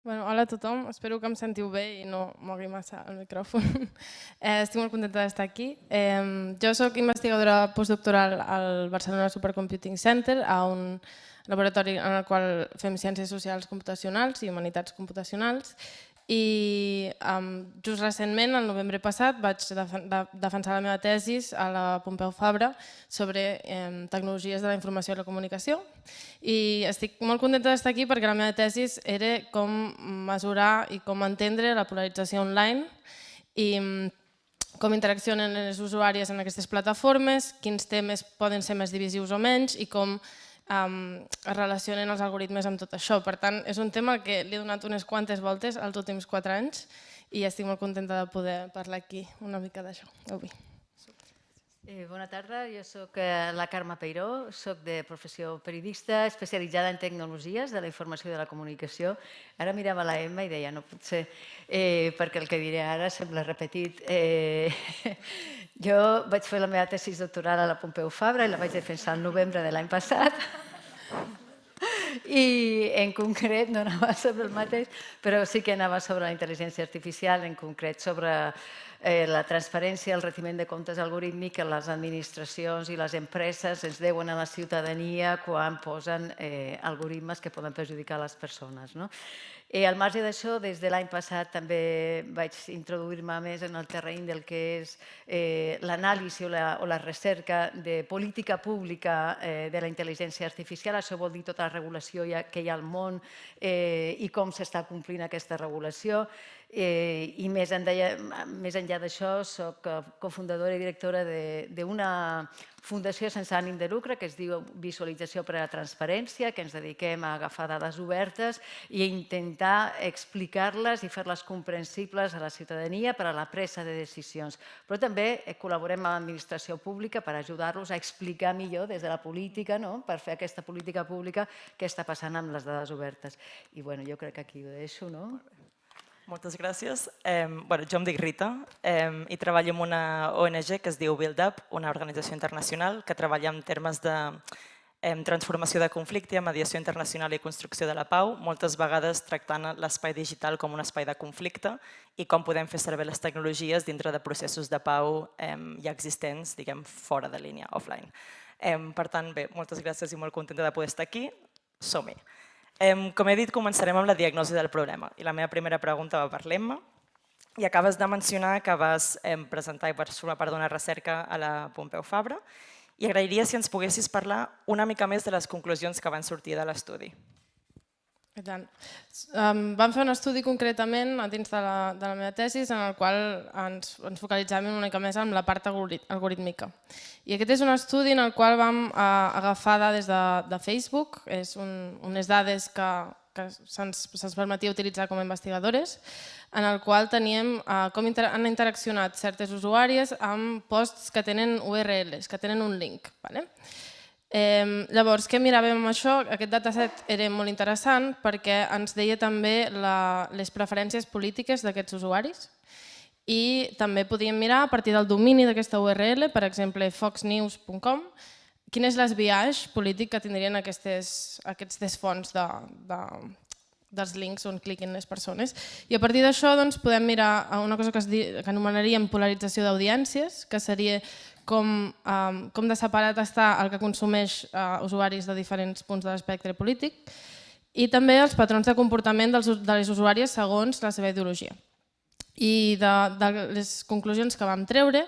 Hola a tothom, espero que em sentiu bé i no mogui massa el micròfon. Estic molt contenta d'estar aquí. Jo soc investigadora postdoctoral al Barcelona Supercomputing Center, a un laboratori en el qual fem ciències socials computacionals i humanitats computacionals. I just recentment, el novembre passat, vaig defensar la meva tesi a la Pompeu Fabra sobre tecnologies de la informació i la comunicació. I estic molt contenta d'estar aquí perquè la meva tesi era com mesurar i com entendre la polarització online i com interaccionen les usuàries en aquestes plataformes, quins temes poden ser més divisius o menys i com es relacionen els algoritmes amb tot això. Per tant, és un tema que li he donat unes quantes voltes els últims 4 anys i estic molt contenta de poder parlar aquí una mica d'això avui. Bona tarda, jo soc la Carme Peiró, soc de professió periodista especialitzada en tecnologies de la informació i de la comunicació. Ara mirava la Emma i deia, no pot ser, perquè el que diré ara sembla repetit. Jo vaig fer la meva tesi doctoral a la Pompeu Fabra i la vaig defensar el novembre de l'any passat. I en concret no anava sobre el mateix, però sí que anava sobre la intel·ligència artificial, en concret sobre la transparència, el retiment de comptes algorítmic que les administracions i les empreses ens deuen a la ciutadania quan posen algoritmes que poden perjudicar les persones. Al marge d'això, des de l'any passat també vaig introduir-me més en el terreny del que és l'anàlisi o la recerca de política pública de la intel·ligència artificial. Això vol dir tota la regulació que hi ha al món i com s'està complint aquesta regulació. I més enllà d'això, soc cofundadora i directora d'una fundació sense ànim de lucre que es diu Visualització per a la Transparència, que ens dediquem a agafar dades obertes i a intentar explicar-les i fer-les comprensibles a la ciutadania per a la presa de decisions. Però també col·laborem amb l'administració pública per ajudar-los a explicar millor des de la política, per fer aquesta política pública, què està passant amb les dades obertes. I jo crec que aquí ho deixo, no? Moltes gràcies. Jo em dic Rita i treballo en una ONG que es diu Build Up, una organització internacional que treballa en termes de transformació de conflicte, mediació internacional i construcció de la pau, moltes vegades tractant l'espai digital com un espai de conflicte i com podem fer servir les tecnologies dintre de processos de pau ja existents, diguem, fora de línia, offline. Per tant, bé, moltes gràcies i molt contenta de poder estar aquí. Som-hi. Com he dit, començarem amb la diagnosi del problema. I la meva primera pregunta va per l'Emma. I acabes de mencionar que vas presentar i vas formar part d'una recerca a la Pompeu Fabra. I agrairia si ens poguessis parlar una mica més de les conclusions que van sortir de l'estudi. I tant. Vam fer un estudi concretament a dins de la meva tesi en el qual ens focalitzàvem una mica més en la part algorítmica. I aquest és un estudi en el qual vam agafar dades de Facebook, és unes dades que se'ns permetia utilitzar com a investigadores, en el qual teníem com han interaccionat certes usuàries amb posts que tenen URLs, que tenen un link. Llavors, què miràvem amb això? Aquest dataset era molt interessant perquè ens deia també les preferències polítiques d'aquests usuaris i també podíem mirar a partir del domini d'aquesta URL, per exemple foxnews.com, quin és l'esbiaix polític que tindrien aquests desfons dels links on cliquin les persones. I a partir d'això podem mirar una cosa que anomenaríem polarització d'audiències, que seria com de separat està el que consumeix usuaris de diferents punts de l'espectre polític i també els patrons de comportament de les usuàries segons la seva ideologia. I de les conclusions que vam treure,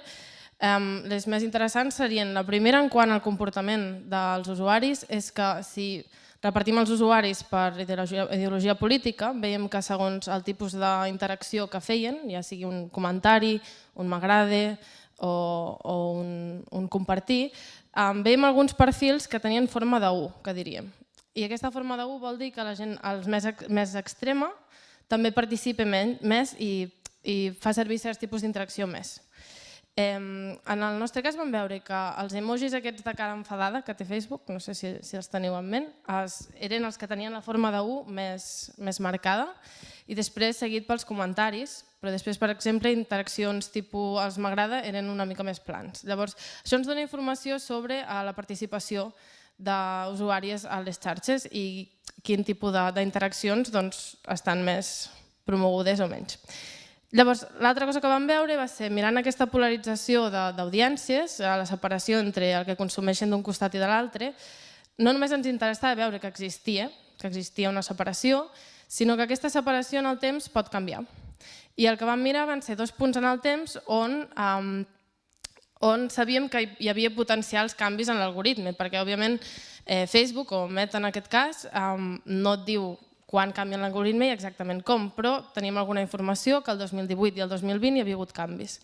les més interessants serien la primera en quant al comportament dels usuaris és que si repartim els usuaris per ideologia política, veiem que segons el tipus d'interacció que feien, ja sigui un comentari, un m'agrada o un compartir, veiem alguns perfils que tenien forma de U, que diríem. I aquesta forma de U vol dir que la gent més extrema també participa més i fa servir certs tipus d'interacció més. En el nostre cas vam veure que els emojis aquests de cara enfadada que té Facebook, no sé si els teniu en ment, eren els que tenien la forma de U més marcada i després seguit pels comentaris, però després, per exemple, interaccions tipus els m'agrada eren una mica més plans. Llavors, això ens dona informació sobre la participació d'usuàries a les xarxes i quin tipus d'interaccions estan més promogudes o menys. Llavors, l'altra cosa que vam veure va ser, mirant aquesta polarització d'audiències, la separació entre el que consumeixen d'un costat i de l'altre, no només ens interessava veure que existia una separació, sinó que aquesta separació en el temps pot canviar. I el que vam mirar van ser 2 punts en el temps on sabíem que hi havia potencials canvis en l'algoritme, perquè, òbviament, Facebook, o Meta en aquest cas, no et diu quan canvia l'algoritme i exactament com, però tenim alguna informació que el 2018 i el 2020 hi havia hagut canvis.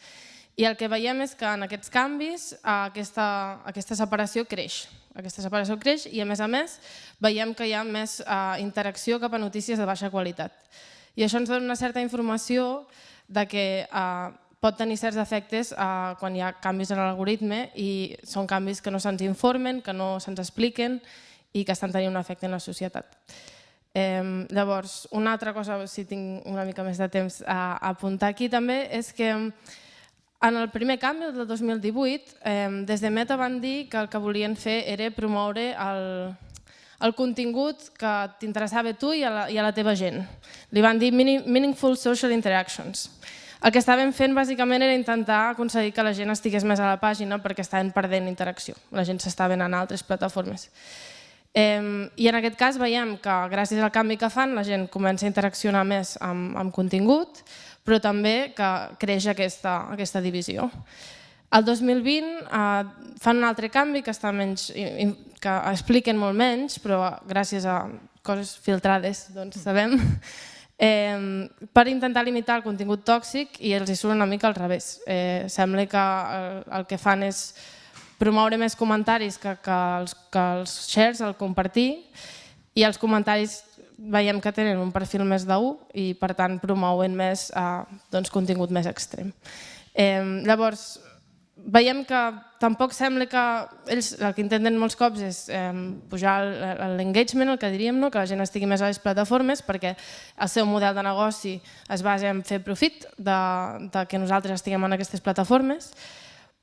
I el que veiem és que en aquests canvis aquesta separació creix. Aquesta separació creix i, a més, veiem que hi ha més interacció cap a notícies de baixa qualitat. I això ens dona una certa informació de que pot tenir certs efectes quan hi ha canvis en l'algoritme i són canvis que no se'ns informen, que no se'ns expliquen i que estan tenint un efecte en la societat. Llavors, una altra cosa, si tinc una mica més de temps a apuntar aquí també, és que en el primer canvi, del 2018, des de Meta van dir que el que volien fer era promoure el contingut que t'interessava a tu i a la teva gent. Li van dir Meaningful Social Interactions. El que estàvem fent bàsicament era intentar aconseguir que la gent estigués més a la pàgina perquè estaven perdent interacció. La gent s'estava anant a altres plataformes. I en aquest cas veiem que gràcies al canvi que fan la gent comença a interaccionar més amb contingut, però també que creix aquesta divisió. El 2020 fan un altre canvi que expliquen molt menys, però gràcies a coses filtrades sabem, per intentar limitar el contingut tòxic i els hi surt una mica al revés. Sembla que el que fan és promoure més comentaris que els shares, el compartir, i els comentaris veiem que tenen un perfil més d'1 i per tant promouen més contingut més extrem. Llavors, veiem que tampoc sembla que ells el que intenten molts cops és pujar l'engagement, el que diríem, que la gent estigui més a les plataformes perquè el seu model de negoci es basa en fer profit de que nosaltres estiguem en aquestes plataformes,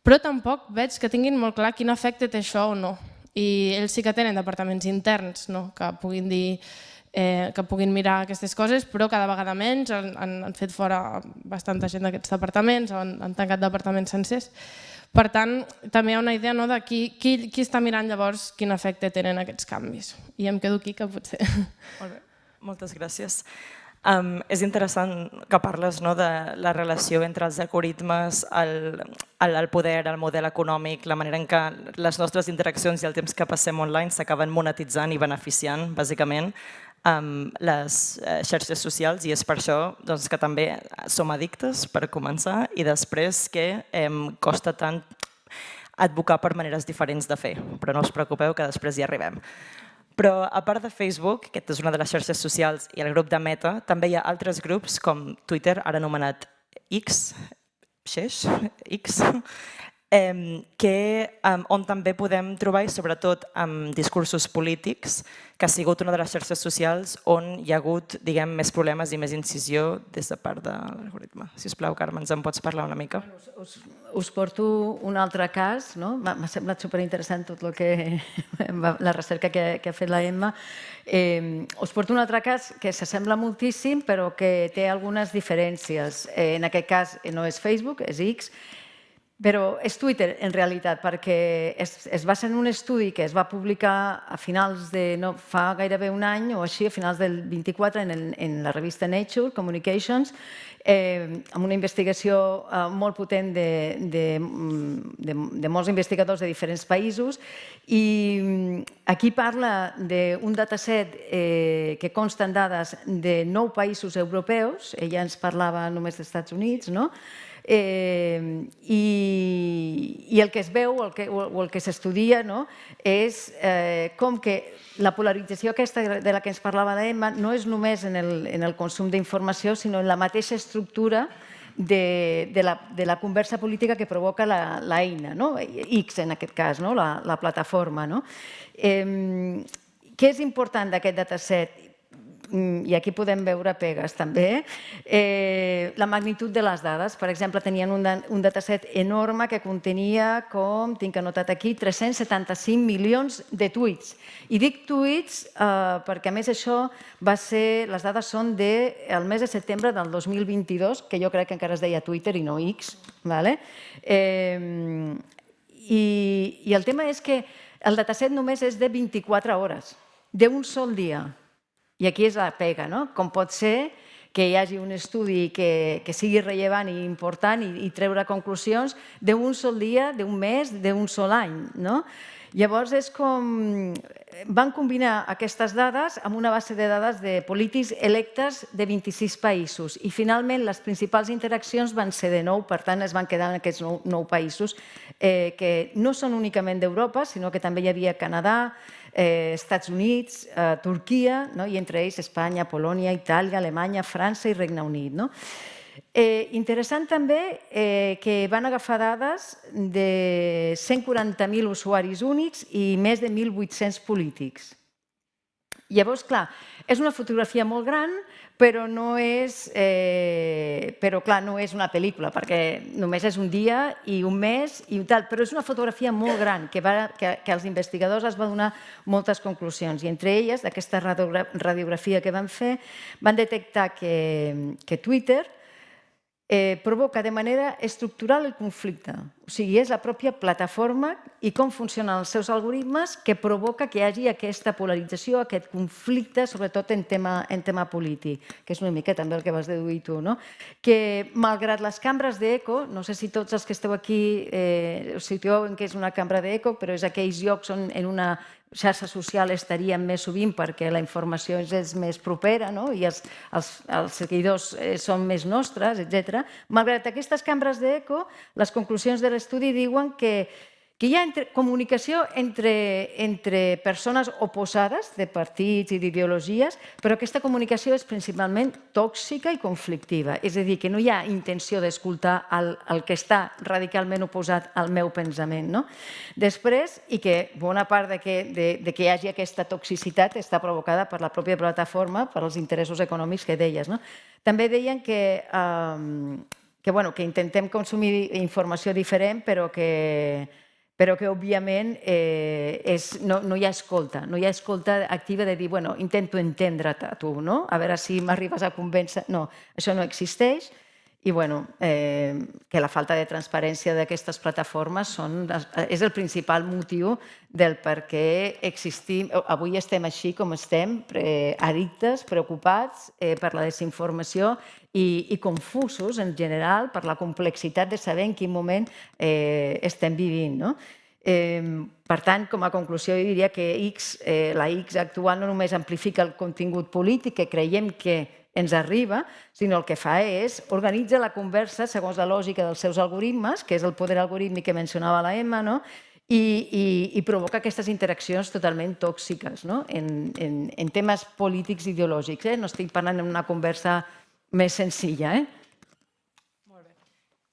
però tampoc veig que tinguin molt clar quin efecte té això o no. I ells sí que tenen departaments interns que puguin mirar aquestes coses, però cada vegada menys, han fet fora bastanta gent d'aquests departaments, han tancat departaments sencers. Per tant, també hi ha una idea de qui està mirant llavors quin efecte tenen aquests canvis. I em quedo aquí, que potser... Molt bé, moltes gràcies. És interessant que parles de la relació entre els algoritmes, el poder, el model econòmic, la manera en què les nostres interaccions i el temps que passem online s'acaben monetitzant i beneficiant, bàsicament, les xarxes socials, i és per això que també som addictes, per començar, i després que costa tant advocar per maneres diferents de fer. Però no us preocupeu, que després hi arribem. Però a part de Facebook, que és una de les xarxes socials, i el grup de Meta, també hi ha altres grups com Twitter, ara anomenat X, on també podem trobar, i sobretot amb discursos polítics, que ha sigut una de les xarxes socials on hi ha hagut més problemes i més incisió des de part de l'algoritme. Sisplau, Carme, ens en pots parlar una mica? Us porto un altre cas. M'ha semblat superinteressant tot la recerca que ha fet la Emma. Us porto un altre cas que s'assembla moltíssim, però que té algunes diferències. En aquest cas no és Facebook, és X, però és Twitter, en realitat, perquè es basa en un estudi que es va publicar a finals de... fa gairebé un any o així, a finals del 24, en la revista Nature Communications, amb una investigació molt potent de molts investigadors de diferents països. I aquí parla d'un dataset que consten dades de 9 països europeus, ella ens parlava només dels Estats Units, no? I el que es veu o el que s'estudia és com que la polarització aquesta de la que ens parlava l'Emma no és només en el consum d'informació, sinó en la mateixa estructura de la conversa política que provoca l'eina, X en aquest cas, la plataforma. Què és important d'aquest dataset? i aquí podem veure pegues també, la magnitud de les dades. Per exemple, tenien un dataset enorme que contenia, com tinc anotat aquí, 375 milions de tuits. I dic tuits perquè, a més, això va ser, les dades són del mes de setembre del 2022, que jo crec que encara es deia Twitter i no X, i el tema és que el dataset només és de 24 hores, d'un sol dia. I aquí és la pega, no? Com pot ser que hi hagi un estudi que sigui rellevant i important i treure conclusions d'un sol dia, d'un mes, d'un sol any, no? Llavors, és com... Van combinar aquestes dades amb una base de dades de polítics electes de 26 països i, finalment, les principals interaccions van ser de 9, per tant, es van quedar en aquests 9 països que no són únicament d'Europa, sinó que també hi havia Canadà, Estats Units, Turquia, i entre ells Espanya, Polònia, Itàlia, Alemanya, França i Regne Unit. Interessant també que van agafar dades de 140.000 usuaris únics i més de 1.800 polítics. Llavors, clar, és una fotografia molt gran, però no és una pel·lícula, perquè només és un dia i un mes i tal, però és una fotografia molt gran que els investigadors es van donar moltes conclusions i entre elles, d'aquesta radiografia que van fer, van detectar que Twitter provoca de manera estructural el conflicte. O sigui, és la pròpia plataforma i com funcionen els seus algoritmes que provoca que hi hagi aquesta polarització, aquest conflicte, sobretot en tema polític, que és una mica també el que vas deduir tu, no? Que, malgrat les cambres d'eco, no sé si tots els que esteu aquí us situeu en què és una cambra d'eco, però és aquells llocs on en una xarxa social estaríem més sovint perquè la informació és més propera i els seguidors són més nostres, etc. Malgrat aquestes cambres d'eco, les conclusions de l'estudi diuen que hi ha comunicació entre persones oposades de partits i d'ideologies, però aquesta comunicació és principalment tòxica i conflictiva. És a dir, que no hi ha intenció d'escoltar el que està radicalment oposat al meu pensament. Després, i que bona part de que hi hagi aquesta toxicitat està provocada per la pròpia plataforma, per als interessos econòmics que deies. També deien que intentem consumir informació diferent, però que òbviament no hi ha escolta, no hi ha escolta activa de dir, intento entendre't a tu, a veure si m'arribes a convèncer. No, això no existeix i que la falta de transparència d'aquestes plataformes és el principal motiu del per què existim. Avui estem així com estem, addictes, preocupats per la desinformació i confusos en general per la complexitat de saber en quin moment estem vivint. Per tant, com a conclusió, jo diria que la X actual no només amplifica el contingut polític que creiem que ens arriba, sinó el que fa és organitzar la conversa segons la lògica dels seus algoritmes, que és el poder algorítmic que mencionava la Emma, i provoca aquestes interaccions totalment tòxiques en temes polítics i ideològics. No estic parlant d'una conversa més senzilla. Molt bé.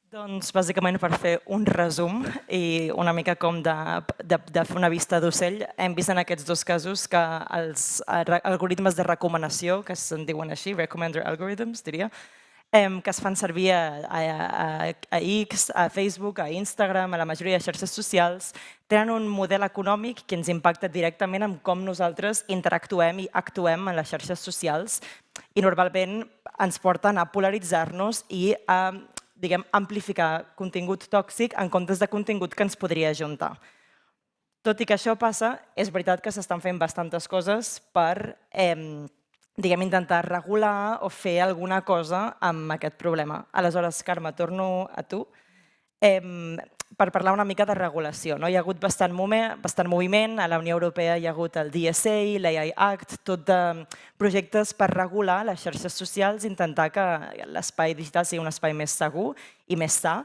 Doncs, bàsicament, per fer un resum i una mica com de fer una vista d'ocell, hem vist en aquests dos casos que els algoritmes de recomanació, que se'n diuen així, recommender algorithms, diria, que es fan servir a X, a Facebook, a Instagram, a la majoria de xarxes socials, tenen un model econòmic que ens impacta directament en com nosaltres interactuem i actuem en les xarxes socials i normalment ens porten a polaritzar-nos i a amplificar contingut tòxic en comptes de contingut que ens podria ajuntar. Tot i que això passa, és veritat que s'estan fent bastantes coses per intentar regular o fer alguna cosa amb aquest problema. Aleshores, Carme, torno a tu per parlar una mica de regulació. Hi ha hagut bastant moviment, a la Unió Europea hi ha hagut el DSA, l'AI Act, tot de projectes per regular les xarxes socials, intentar que l'espai digital sigui un espai més segur i més sa.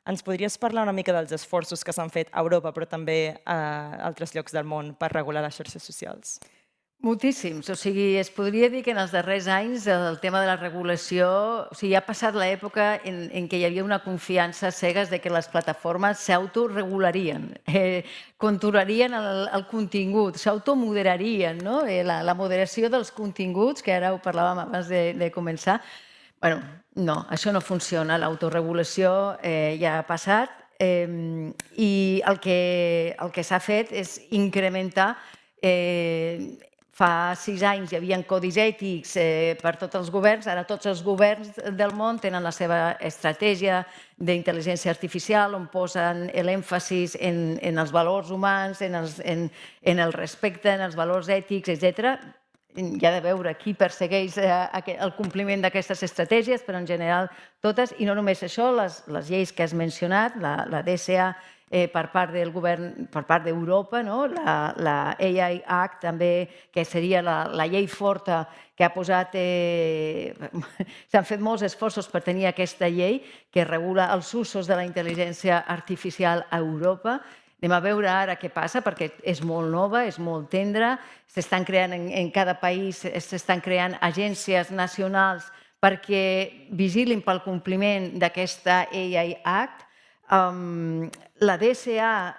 Ens podries parlar una mica dels esforços que s'han fet a Europa, però també a altres llocs del món per regular les xarxes socials? Moltíssims. O sigui, es podria dir que en els darrers anys el tema de la regulació, o sigui, ha passat l'època en què hi havia una confiança cegues de que les plataformes s'autoregularien, controlarien el contingut, s'automoderarien, no? La moderació dels continguts, que ara ho parlàvem abans de començar. Bé, no, això no funciona. L'autoregulació ja ha passat i el que s'ha fet és incrementar. Fa 6 anys hi havia codis ètics per tots els governs, ara tots els governs del món tenen la seva estratègia d'intel·ligència artificial on posen l'èmfasis en els valors humans, en el respecte, en els valors ètics, etc. Hi ha de veure qui persegueix el compliment d'aquestes estratègies, però en general totes, i no només això, les lleis que has mencionat, la DSA, per part del govern, per part d'Europa, la AI Act també, que seria la llei forta que ha posat... S'han fet molts esforços per tenir aquesta llei que regula els usos de la intel·ligència artificial a Europa. Anem a veure ara què passa, perquè és molt nova, és molt tendra. S'estan creant en cada país, s'estan creant agències nacionals perquè vigilin pel compliment d'aquesta AI Act. La DSA,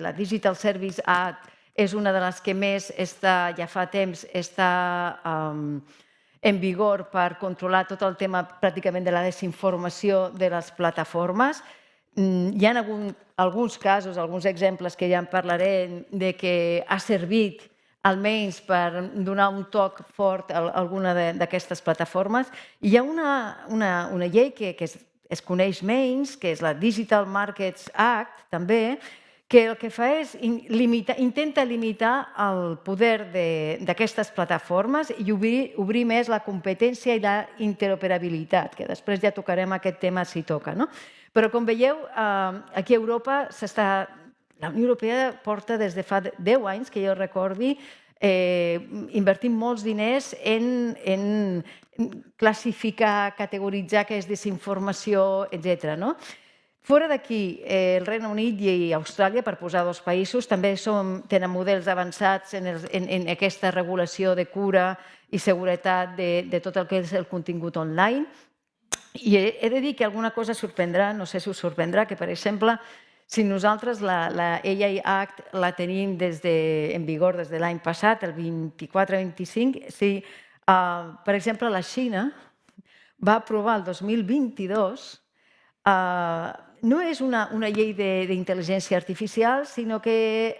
la Digital Service Act, és una de les que més ja fa temps està en vigor per controlar tot el tema pràcticament de la desinformació de les plataformes. Hi ha alguns casos, alguns exemples que ja en parlaré, de que ha servit almenys per donar un toc fort a alguna d'aquestes plataformes. Hi ha una llei que es coneix menys, que és la Digital Markets Act, també, que el que fa és intenta limitar el poder d'aquestes plataformes i obrir més la competència i la interoperabilitat, que després ja tocarem aquest tema si toca. Però, com veieu, aquí a Europa la Unió Europea porta des de fa 10 anys, que jo recordi, invertint molts diners en classificar, categoritzar què és desinformació, etc. Fora d'aquí, el Regne Unit i Austràlia, per posar 2 països, també tenen models avançats en aquesta regulació de cura i seguretat de tot el que és el contingut online. I he de dir que alguna cosa sorprendrà, no sé si us sorprendrà, que, per exemple, si nosaltres la AI Act la tenim en vigor des de l'any passat, el 24-25, si, per exemple, la Xina va aprovar el 2022, no és una llei d'intel·ligència artificial, sinó que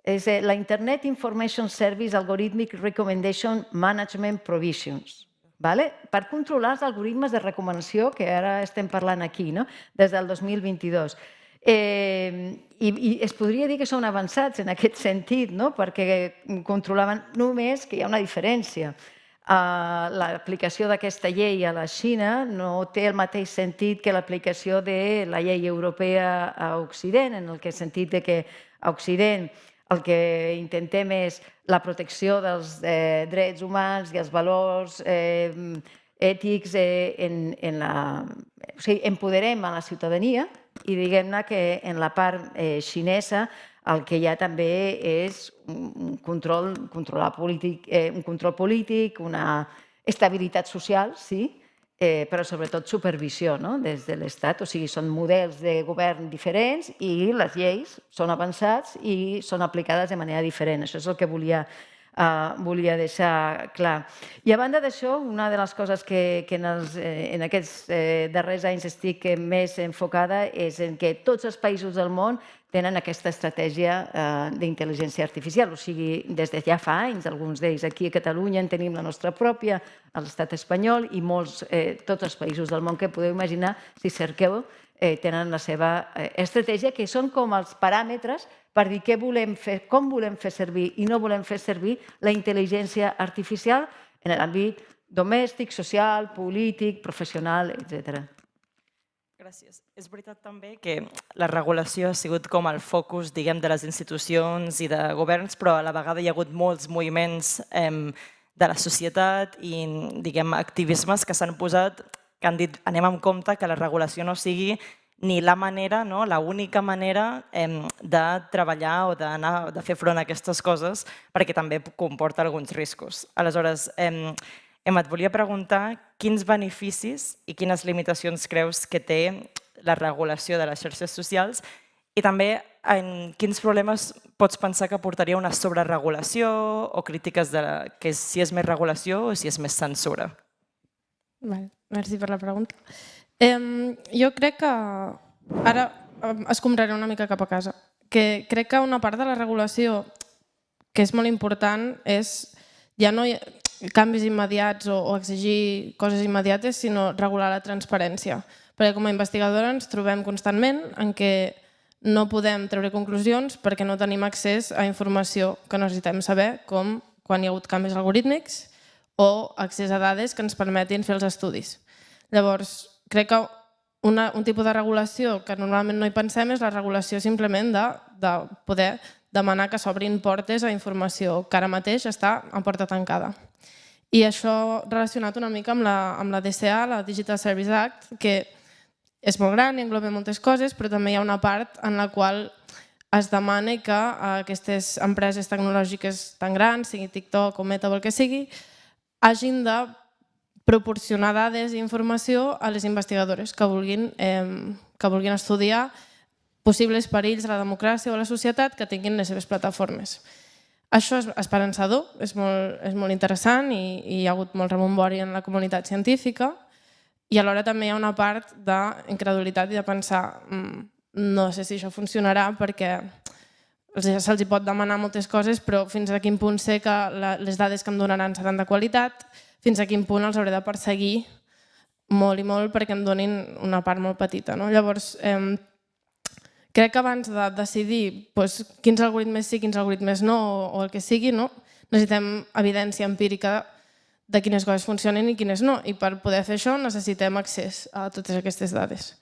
és la Internet Information Service Algorithmic Recommendation Management Provisions, per controlar els algoritmes de recomanació que ara estem parlant aquí, des del 2022. I es podria dir que són avançats en aquest sentit, perquè controlaven només que hi ha una diferència. L'aplicació d'aquesta llei a la Xina no té el mateix sentit que l'aplicació de la llei europea a Occident, en el sentit que a Occident el que intentem és la protecció dels drets humans i els valors ètics, o sigui, empoderem a la ciutadania i diguem-ne que en la part xinesa el que hi ha també és un control polític, una estabilitat social, sí, però sobretot supervisió des de l'Estat. O sigui, són models de govern diferents i les lleis són avançats i són aplicades de manera diferent. Això és el que volia deixar clar. I a banda d'això, una de les coses que en aquests darrers anys estic més enfocada és en que tots els països del món tenen aquesta estratègia d'intel·ligència artificial. O sigui, des de ja fa anys, alguns d'ells aquí a Catalunya en tenim la nostra pròpia, a l'estat espanyol i tots els països del món que podeu imaginar, si cerqueu, tenen la seva estratègia, que són com els paràmetres per dir què volem fer, com volem fer servir i no volem fer servir la intel·ligència artificial en l'àmbit domèstic, social, polític, professional, etc. Gràcies. És veritat també que la regulació ha sigut com el focus, diguem, de les institucions i de governs, però a la vegada hi ha hagut molts moviments de la societat i, diguem, activismes que s'han posat, que han dit anem amb compte que la regulació no sigui ni la manera, l'única manera de treballar o de fer front a aquestes coses, perquè també comporta alguns riscos. Aleshores, Emma, et volia preguntar quins beneficis i quines limitacions creus que té la regulació de les xarxes socials i també en quins problemes pots pensar que portaria una sobreregulació o crítiques de que si és més regulació o si és més censura. Merci per la pregunta. Jo crec que ara escombraré una mica cap a casa. Que crec que una part de la regulació que és molt important és ja no canvis immediats o exigir coses immediates, sinó regular la transparència. Perquè com a investigadora ens trobem constantment en què no podem treure conclusions perquè no tenim accés a informació que necessitem saber, com quan hi ha hagut canvis algorítmics o accés a dades que ens permetin fer els estudis. Llavors, crec que un tipus de regulació que normalment no hi pensem és la regulació simplement de poder demanar que s'obrin portes a informació que ara mateix està a porta tancada. I això relacionat una mica amb la DSA, la Digital Service Act, que és molt gran i engloba moltes coses, però també hi ha una part en la qual es demana que aquestes empreses tecnològiques tan grans, sigui TikTok o Meta o el que sigui, hagin de proporcionar dades i informació a les investigadores que vulguin estudiar possibles perills a la democràcia o a la societat que tinguin les seves plataformes. Això és esperançador, és molt interessant i hi ha hagut molt rebombori en la comunitat científica i alhora també hi ha una part d'incredulitat i de pensar no sé si això funcionarà perquè se'ls pot demanar moltes coses però fins a quin punt sé que les dades que em donaran seran de qualitat, fins a quin punt els hauré de perseguir molt i molt perquè em donin una part molt petita. Llavors, crec que abans de decidir quins algoritmes sí, quins algoritmes no, o el que sigui, necessitem evidència empírica de quines coses funcionen i quines no. I per poder fer això necessitem accés a totes aquestes dades.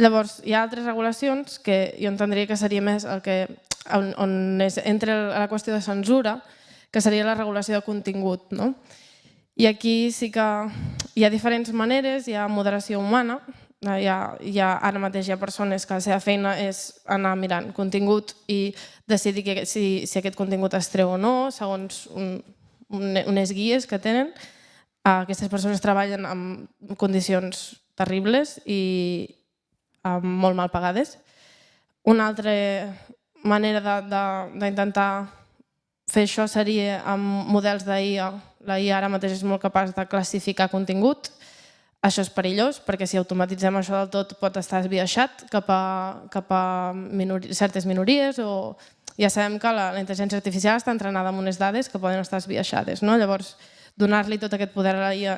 Llavors, hi ha altres regulacions que jo entendria que seria més on entra la qüestió de censura, que seria la regulació de contingut. I aquí sí que hi ha diferents maneres, hi ha moderació humana, ara mateix hi ha persones que la seva feina és anar mirant contingut i decidir si aquest contingut es treu o no, segons unes guies que tenen. Aquestes persones treballen en condicions terribles i molt mal pagades. Una altra manera d'intentar fer això seria amb models d'IA. La IA ara mateix és molt capaç de classificar contingut. Això és perillós, perquè si automatitzem això del tot pot estar esbiaixat cap a certes minories o ja sabem que la intel·ligència artificial està entrenada amb unes dades que poden estar esbiaixades. Llavors, donar-li tot aquest poder a la IA,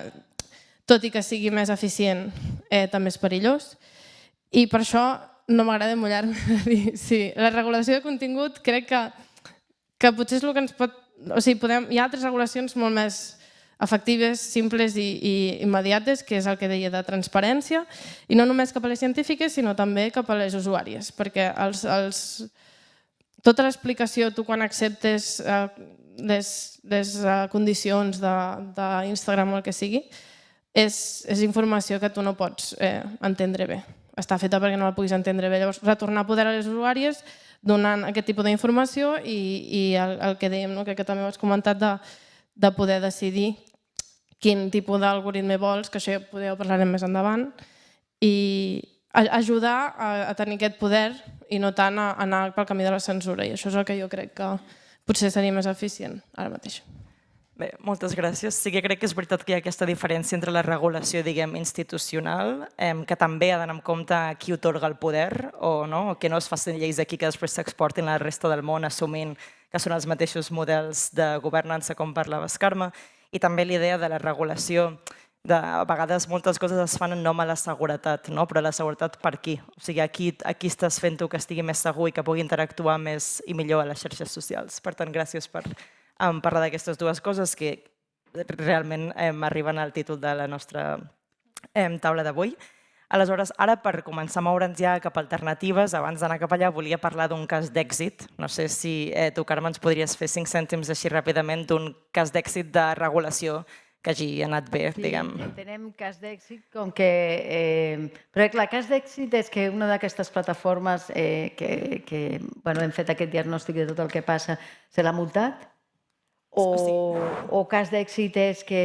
tot i que sigui més eficient, també és perillós. I per això no m'agrada mullar-me a dir, sí, la regulació de contingut crec que potser és el que ens pot... O sigui, hi ha altres regulacions molt més efectives, simples i immediates, que és el que deia de transparència, i no només cap a les científiques, sinó també cap a les usuàries, perquè tota l'explicació, tu quan acceptes les condicions d'Instagram o el que sigui, és informació que tu no pots entendre bé. Està feta perquè no la puguis entendre bé. Llavors, retornar poder a les usuàries donant aquest tipus d'informació i el que dèiem, que també ho has comentat, de poder decidir quin tipus d'algoritme vols, que això ja ho parlarem més endavant, i ajudar a tenir aquest poder i no tant a anar pel camí de la censura. I això és el que jo crec que potser seria més eficient ara mateix. Bé, moltes gràcies. Sí que crec que és veritat que hi ha aquesta diferència entre la regulació, diguem, institucional, que també ha d'anar en compte qui atorga el poder, o que no es facin lleis aquí que després s'exportin a la resta del món assumint que són els mateixos models de governança com parlaves, Carme, i també la idea de la regulació. A vegades moltes coses es fan en nom a la seguretat, però la seguretat per qui? O sigui, aquí estàs fent tu que estigui més segur i que pugui interactuar més i millor a les xarxes socials. Per tant, gràcies per parlar d'aquestes dues coses que realment arriben al títol de la nostra taula d'avui. Aleshores, ara per començar a moure'ns ja cap a alternatives, abans d'anar cap allà volia parlar d'un cas d'èxit. No sé si tu, Carme, ens podries fer 5 cèntims així ràpidament d'un cas d'èxit de regulació hagi anat bé, Sí, diguem. entenem cas d'èxit com que... Però clar, cas d'èxit és que una d'aquestes plataformes que hem fet aquest diagnòstic de tot el que passa, se l'ha multat? O cas d'èxit és que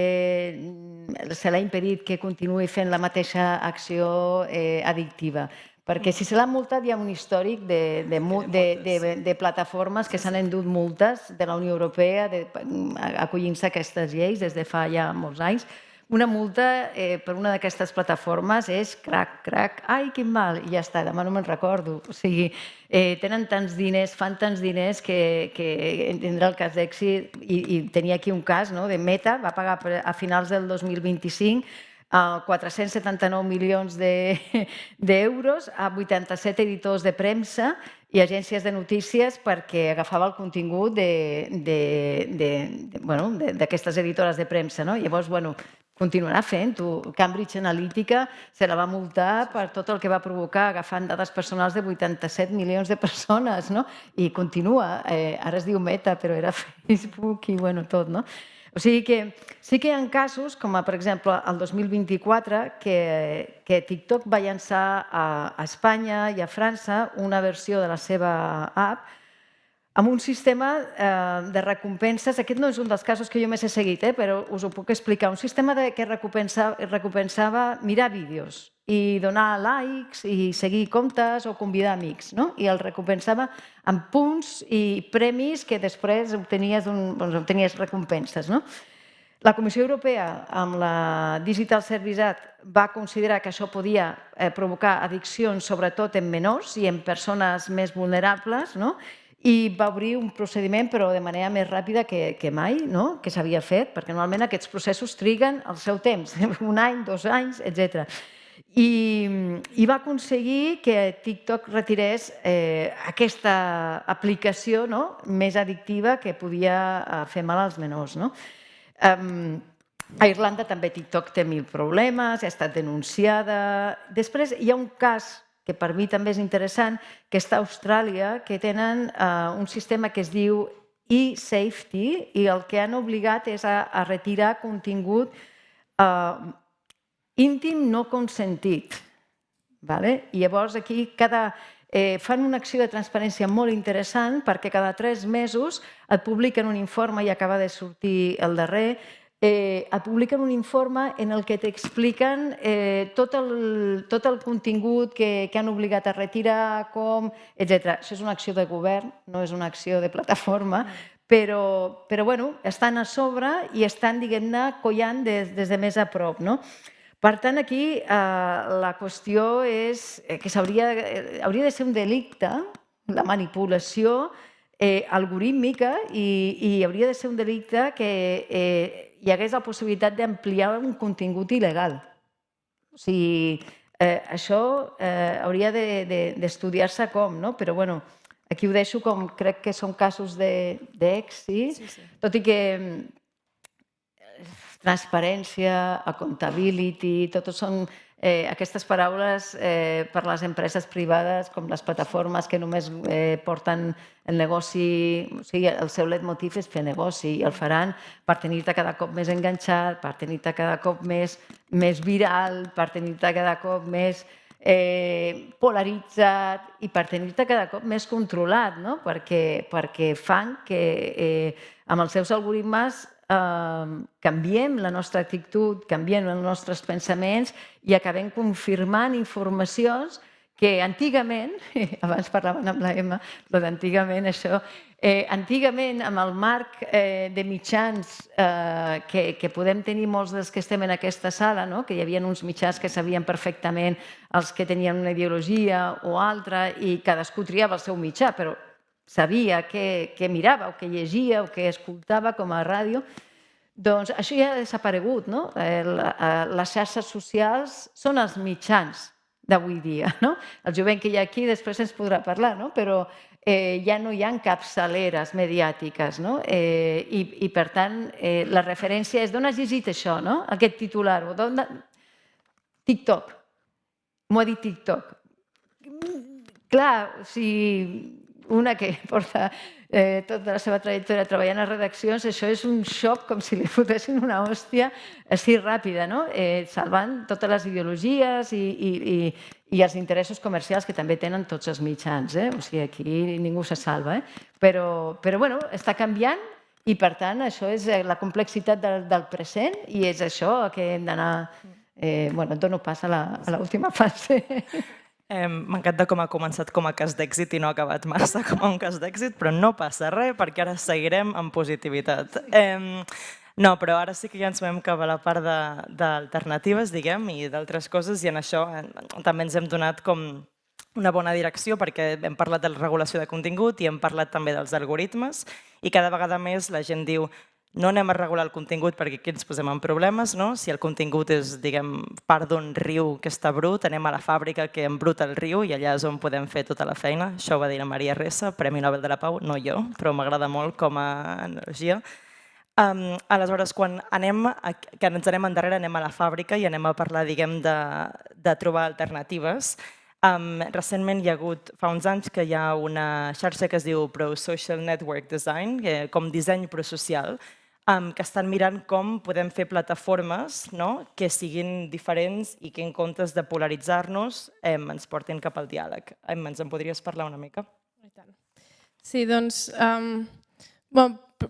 se l'ha impedit que continuï fent la mateixa acció addictiva? Perquè si se l'ha multat hi ha un històric de plataformes que s'han endut multes de la Unió Europea acollint-se a aquestes lleis des de fa ja molts anys. Una multa per una d'aquestes plataformes és crac, ai, quin mal, i ja està, demà no me'n recordo. O sigui, tenen tants diners, fan tants diners que tindrà el cas d'èxit, i tenia aquí un cas de Meta, va pagar a finals del 2025 479 milions d'euros a 87 editors de premsa i agències de notícies perquè agafava el contingut d'aquestes editores de premsa. Llavors, continuarà fent-ho. Cambridge Analytica se la va multar per tot el que va provocar agafant dades personals de 87 milions de persones, i continua. Ara es diu Meta, però era Facebook i tot, no? O sigui que sí que hi ha casos, com per exemple el 2024, que TikTok va llançar a Espanya i a França una versió de la seva app amb un sistema de recompenses. Aquest no és un dels casos que jo més he seguit, però us ho puc explicar. Un sistema que recompensava mirar vídeos i donar likes i seguir comptes o convidar amics, i el recompensava amb punts i premis que després obtenies recompenses. La Comissió Europea, amb la Digital Services Act, va considerar que això podia provocar addiccions, sobretot en menors i en persones més vulnerables, i va obrir un procediment, però de manera més ràpida que mai, que s'havia fet, perquè normalment aquests processos triguen el seu temps, 1 any, 2 anys, etc. I va aconseguir que TikTok retirés aquesta aplicació més addictiva que podia fer mal als menors. A Irlanda també TikTok té 1000 problemes, ha estat denunciada. Després hi ha un cas que per mi també és interessant, que està a Austràlia, que tenen un sistema que es diu e-safety i el que han obligat és a retirar contingut íntim no consentit. I llavors aquí fan una acció de transparència molt interessant perquè cada 3 mesos et publiquen un informe, i acaba de sortir el darrer, et publiquen un informe en el que t'expliquen tot el contingut que han obligat a retirar, com, etc. Això és una acció de govern, no és una acció de plataforma, però estan a sobre i estan, diguem-ne, collant des de més a prop. Per tant, aquí la qüestió és que hauria de ser un delicte, la manipulació algorítmica, i hauria de ser un delicte que hi hagués la possibilitat d'ampliar un contingut il·legal. O sigui, això hauria d'estudiar-se com, però aquí ho deixo com crec que són casos d'èxit, tot i que transparència, accountability, totes són aquestes paraules per a les empreses privades, com les plataformes que només porten el negoci, o sigui, el seu leitmotiv és fer negoci, i el faran per tenir-te cada cop més enganxat, per tenir-te cada cop més viral, per tenir-te cada cop més polaritzat i per tenir-te cada cop més controlat, perquè fan que amb els seus algoritmes canviem la nostra actitud, canviem els nostres pensaments i acabem confirmant informacions que antigament, abans parlaven amb la Emma, però d'antigament això, antigament amb el marc de mitjans que podem tenir molts dels que estem en aquesta sala, que hi havia uns mitjans que sabien perfectament els que tenien una ideologia o altra i cadascú triava el seu mitjà, però sabia què mirava o què llegia o què escoltava com a ràdio, doncs això ja ha desaparegut. Les xarxes socials són els mitjans d'avui dia. El jovent que hi ha aquí després ens podrà parlar, però ja no hi ha capçaleres mediàtiques i, per tant, la referència és d'on has llegit això, aquest titular? TikTok. M'ho ha dit TikTok. Clar, o sigui, una que porta tota la seva trajectòria treballant a redaccions, això és un xoc com si li fotessin una hòstia així ràpida, no? Salvant totes les ideologies i els interessos comercials que també tenen tots els mitjans. O sigui, aquí ningú se salva. Però bueno, està canviant i, per tant, això és la complexitat del present i és això que hem d'anar... Bueno, et dono pas a l'última fase. M'encanta com ha començat com a cas d'èxit i no ha acabat massa com a un cas d'èxit, però no passa res perquè ara seguirem amb positivitat. No, però ara sí que ja ens movem cap a la part d'alternatives, diguem, i d'altres coses, i en això també ens hem donat com una bona direcció perquè hem parlat de la regulació de contingut i hem parlat també dels algoritmes i cada vegada més la gent diu no anem a regular el contingut perquè aquí ens posem en problemes, no? Si el contingut és, diguem, part d'un riu que està brut, anem a la fàbrica que embruta el riu i allà és on podem fer tota la feina. Això ho va dir la Maria Ressa, Premi Nobel de la Pau, no jo, però m'agrada molt com a analogia. Aleshores, quan ens anem endarrere, anem a la fàbrica i anem a parlar, diguem, de trobar alternatives. Recentment hi ha hagut, fa uns anys, que hi ha una xarxa que es diu Pro-Social Network Design, com disseny prosocial, que estan mirant com podem fer plataformes que siguin diferents i que en comptes de polaritzar-nos ens portin cap al diàleg. Ens en podries parlar una mica? Sí, doncs,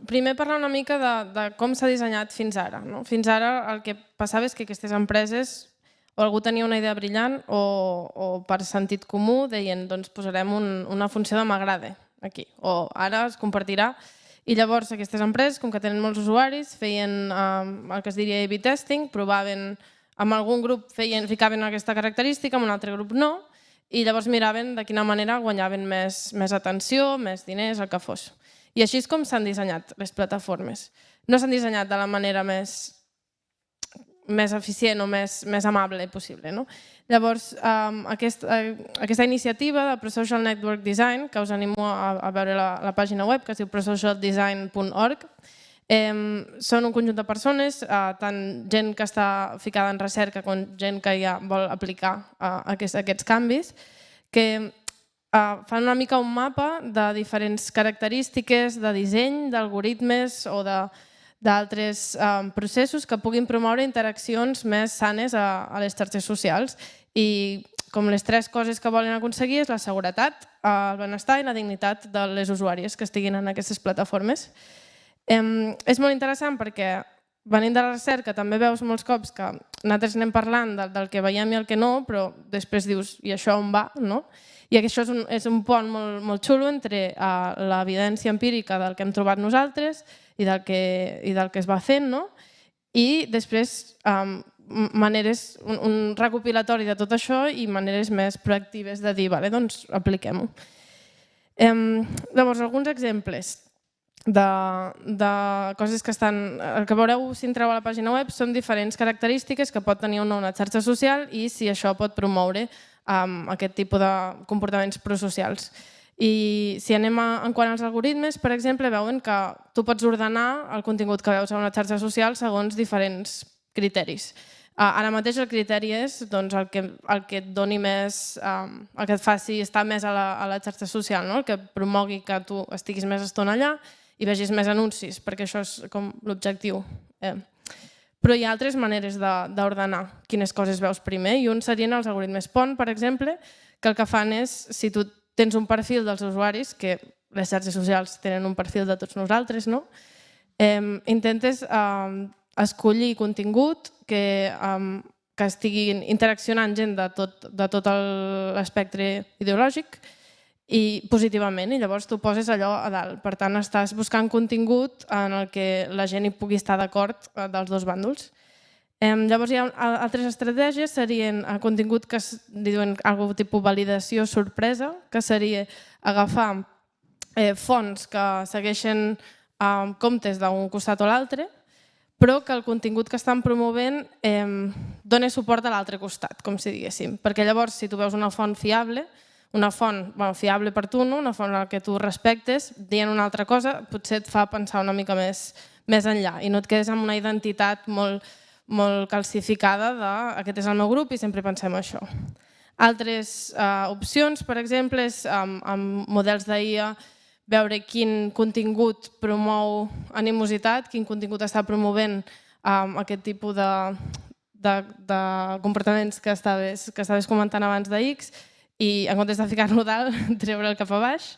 primer parlar una mica de com s'ha dissenyat fins ara. Fins ara el que passava és que aquestes empreses o algú tenia una idea brillant o per sentit comú deien doncs posarem una funció de m'agrada aquí o ara es compartirà. I llavors aquestes empreses, com que tenen molts usuaris, feien el que es diria A/B testing, provaven, amb algun grup ficaven aquesta característica, amb un altre grup no, i llavors miraven de quina manera guanyaven més atenció, més diners, el que fos. I així és com s'han dissenyat les plataformes. No s'han dissenyat de la manera més eficient o més amable possible. Llavors, aquesta iniciativa de Pro-Social Network Design, que us animo a veure la pàgina web, que es diu prosocialdesign.org, són un conjunt de persones, tant gent que està ficada en recerca com gent que ja vol aplicar aquests canvis, que fan una mica un mapa de diferents característiques de disseny, d'algoritmes o d'altres processos que puguin promoure interaccions més sanes a les xarxes socials. I com les tres coses que volen aconseguir és la seguretat, el benestar i la dignitat de les usuàries que estiguin en aquestes plataformes. És molt interessant perquè venint de la recerca també veus molts cops que nosaltres anem parlant del que veiem i el que no, però després dius, i això on va? I això és un pont molt xulo entre l'evidència empírica del que hem trobat nosaltres i del que es va fent, i després un recopilatori de tot això i maneres més proactives de dir, doncs apliquem-ho. Llavors, alguns exemples de coses que estan... El que veureu si entreu a la pàgina web són diferents característiques que pot tenir una xarxa social i si això pot promoure aquest tipus de comportaments prosocials. I si anem en quant als algoritmes, per exemple, veuen que tu pots ordenar el contingut que veus a una xarxa social segons diferents criteris. Ara mateix el criteri és el que et doni més, el que et faci estar més a la xarxa social, el que promogui que tu estiguis més estona allà i vegis més anuncis, perquè això és com l'objectiu. Però hi ha altres maneres d'ordenar quines coses veus primer i un serien els algoritmes pont, per exemple, que el que fan és, si tu tens un perfil dels usuaris, que les xarxes socials tenen un perfil de tots nosaltres, intentes escollir contingut que estiguin interaccionant gent de tot l'espectre ideològic i positivament, i llavors tu poses allò a dalt. Per tant, estàs buscant contingut en el que la gent hi pugui estar d'acord dels dos bàndols. Llavors hi ha altres estratègies, serien contingut que li diuen algun tipus de validació sorpresa, que seria agafar fonts que segueixen comptes d'un costat o l'altre, però que el contingut que estan promovent doni suport a l'altre costat, com si diguéssim. Perquè llavors, si tu veus una font fiable, una font fiable per tu, una font que tu respectes, dient una altra cosa, potser et fa pensar una mica més enllà i no et quedes amb una identitat molt calcificada de aquest és el meu grup i sempre pensem això. Altres opcions, per exemple, és amb models d'IA veure quin contingut promou animositat, quin contingut està promovent aquest tipus de comportaments que estaves comentant abans de X i en comptes de ficar-lo dalt, treure'l cap a baix.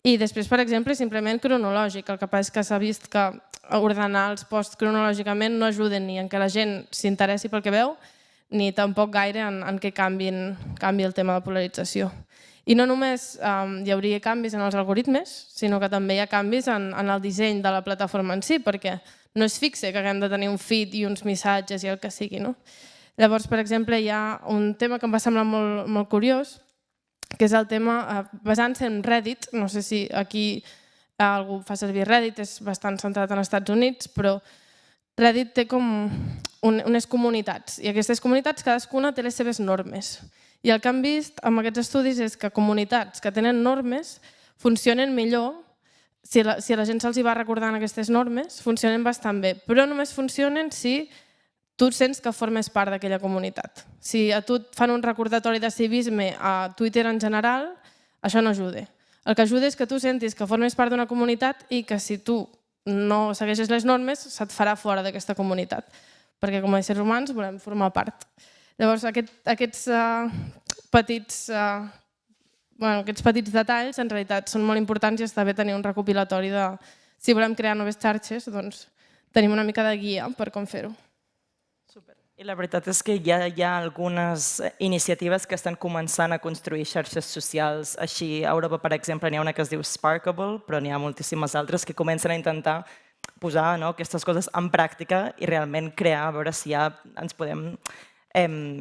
I després, per exemple, simplement cronològic. El que passa és que s'ha vist que ordenar els posts cronològicament no ajuden ni en que la gent s'interessi pel que veu, ni tampoc gaire en què canvi el tema de polarització. I no només hi hauria canvis en els algoritmes, sinó que també hi ha canvis en el disseny de la plataforma en si, perquè no és fixe que haguem de tenir un feed i uns missatges i el que sigui. Llavors, per exemple, hi ha un tema que em va semblar molt curiós, que és el tema basant-se en Reddit. No sé si aquí algú fa servir Reddit, és bastant centrat en els Estats Units, però Reddit té com unes comunitats i aquestes comunitats cadascuna té les seves normes. I el que han vist amb aquests estudis és que comunitats que tenen normes funcionen millor si a la gent se'ls va recordant aquestes normes, funcionen bastant bé, però només funcionen si tu sents que formes part d'aquella comunitat. Si a tu et fan un recordatori de civisme a Twitter en general, això no ajuda. El que ajuda és que tu sentis que formes part d'una comunitat i que si tu no segueixes les normes, se't farà fora d'aquesta comunitat, perquè com a éssers humans volem formar part. Llavors, aquests petits detalls en realitat són molt importants i està bé tenir un recopilatori de si volem crear noves xarxes, doncs tenim una mica de guia per com fer-ho. I la veritat és que ja hi ha algunes iniciatives que estan començant a construir xarxes socials. Així, a Europa, per exemple, n'hi ha una que es diu Sparkable, però n'hi ha moltíssimes altres que comencen a intentar posar aquestes coses en pràctica i realment crear, a veure si ja ens podem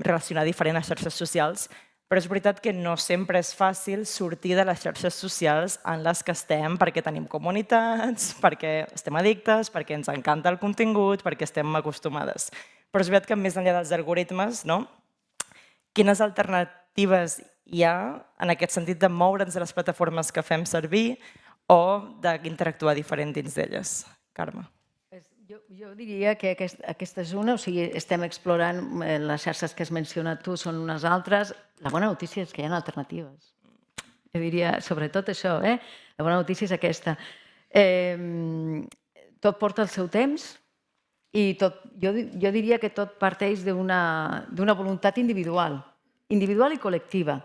relacionar diferent a xarxes socials. Però és veritat que no sempre és fàcil sortir de les xarxes socials en les que estem perquè tenim comunitats, perquè estem addictes, perquè ens encanta el contingut, perquè estem acostumades. Però és veritat que més enllà dels algoritmes, quines alternatives hi ha en aquest sentit de moure'ns de les plataformes que fem servir o d'interactuar diferent dins d'elles? Carme. Jo diria que aquesta és una, o sigui, estem explorant les xarxes que has mencionat tu, són unes altres. La bona notícia és que hi ha alternatives. Jo diria sobretot això, la bona notícia és aquesta. Tot porta el seu temps i jo diria que tot parteix d'una voluntat individual i col·lectiva.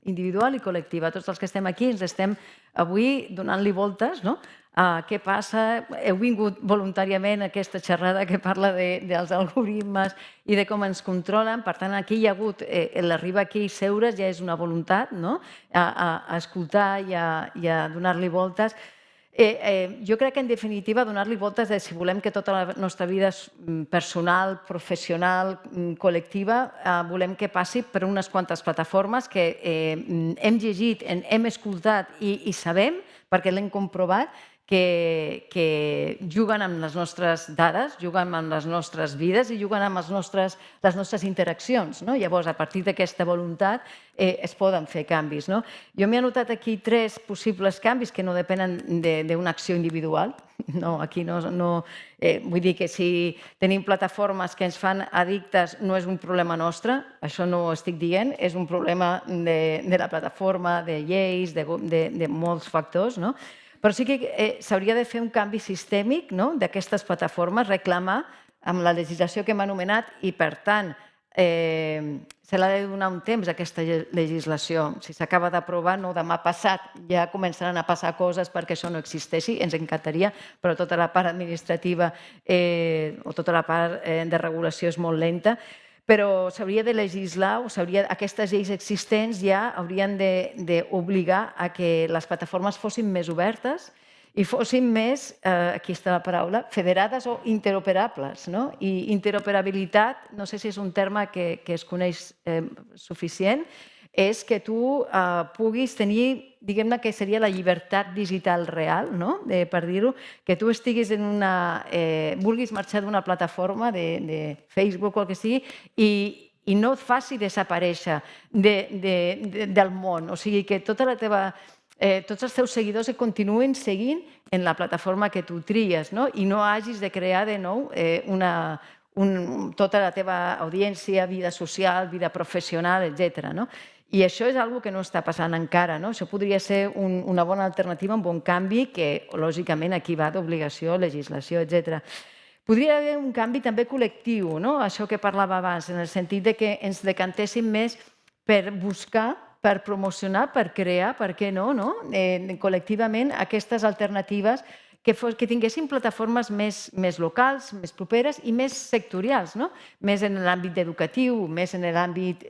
Individual i col·lectiva. Tots els que estem aquí ens estem avui donant-li voltes, no? Què passa? Heu vingut voluntàriament a aquesta xerrada que parla dels algoritmes i de com ens controlen. Per tant, aquí hi ha hagut, l'arribar aquí i seure's ja és una voluntat, a escoltar i a donar-li voltes. Jo crec que, en definitiva, donar-li voltes de si volem que tota la nostra vida personal, professional, col·lectiva, volem que passi per unes quantes plataformes que hem llegit, hem escoltat i sabem, perquè l'hem comprovat, que juguen amb les nostres dades, juguen amb les nostres vides i juguen amb les nostres interaccions. Llavors, a partir d'aquesta voluntat es poden fer canvis. Jo m'he anotat aquí 3 possibles canvis que no depenen d'una acció individual. Aquí no... Vull dir que si tenim plataformes que ens fan addictes no és un problema nostre, això no ho estic dient, és un problema de la plataforma, de lleis, de molts factors, però sí que s'hauria de fer un canvi sistèmic d'aquestes plataformes, reclamar amb la legislació que hem anomenat i, per tant, se l'ha de donar un temps a aquesta legislació. Si s'acaba d'aprovar, no demà passat ja començaran a passar coses perquè això no existeixi, ens encantaria, però tota la part administrativa o tota la part de regulació és molt lenta. Però s'hauria de legislar, o aquestes lleis existents ja haurien d'obligar a que les plataformes fossin més obertes i fossin més, aquí està la paraula, federades o interoperables. I interoperabilitat, no sé si és un terme que es coneix suficient, és que tu puguis tenir, diguem-ne que seria la llibertat digital real, per dir-ho, que tu estiguis vulguis marxar d'una plataforma, de Facebook o el que sigui, i no et faci desaparèixer del món. O sigui, que tots els teus seguidors et continuïn seguint en la plataforma que tu tries i no hagis de crear de nou tota la teva audiència, vida social, vida professional, etc. I això és una cosa que no està passant encara. Això podria ser una bona alternativa, un bon canvi, que lògicament aquí va d'obligació, legislació, etc. Podria haver un canvi també col·lectiu, això que parlava abans, en el sentit que ens decantéssim més per buscar, per promocionar, per crear, per què no, col·lectivament aquestes alternatives que tinguessin plataformes més locals, més properes i més sectorials, més en l'àmbit educatiu, més en l'àmbit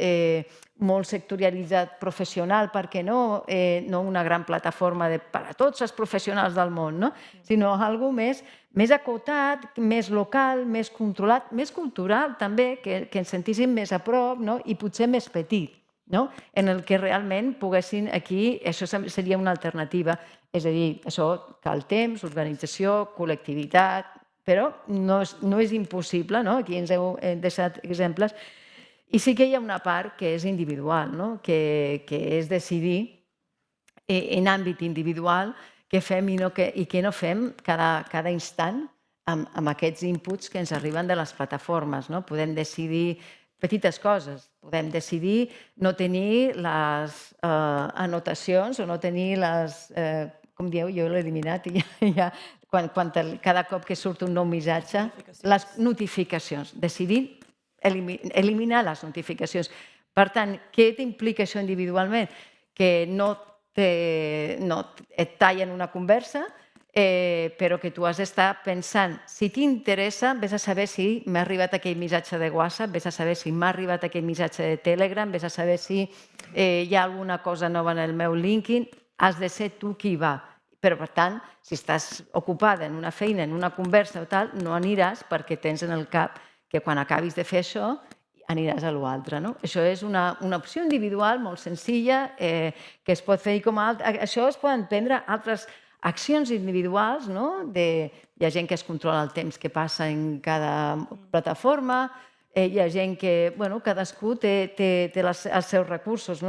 molt sectorialitzat professional, per què no? No una gran plataforma per a tots els professionals del món, sinó alguna cosa més acotat, més local, més controlat, més cultural també, que ens sentíssim més a prop i potser més petit, en el que realment poguessin aquí, això seria una alternativa. És a dir, això cal temps, organització, col·lectivitat, però no és impossible, aquí ens heu deixat exemples. I sí que hi ha una part que és individual, que és decidir en àmbit individual què fem i què no fem cada instant amb aquests inputs que ens arriben de les plataformes. Podem decidir petites coses, podem decidir no tenir les anotacions o no tenir les... Com dieu, jo l'he eliminat i ja cada cop que surt un nou missatge, les notificacions, decidir eliminar les notificacions. Per tant, què t'implica això individualment? Que no et tallen una conversa, però que tu has d'estar pensant, si t'interessa, vés a saber si m'ha arribat aquell missatge de WhatsApp, vés a saber si m'ha arribat aquell missatge de Telegram, vés a saber si hi ha alguna cosa nova en el meu LinkedIn, has de ser tu qui va. Però, per tant, si estàs ocupada en una feina, en una conversa o tal, no aniràs perquè tens en el cap que quan acabis de fer això aniràs a l'altre. Això és una opció individual molt senzilla que es pot fer com a... Això es poden prendre altres accions individuals. Hi ha gent que es controla el temps que passa en cada plataforma, hi ha gent que, cadascú té els seus recursos,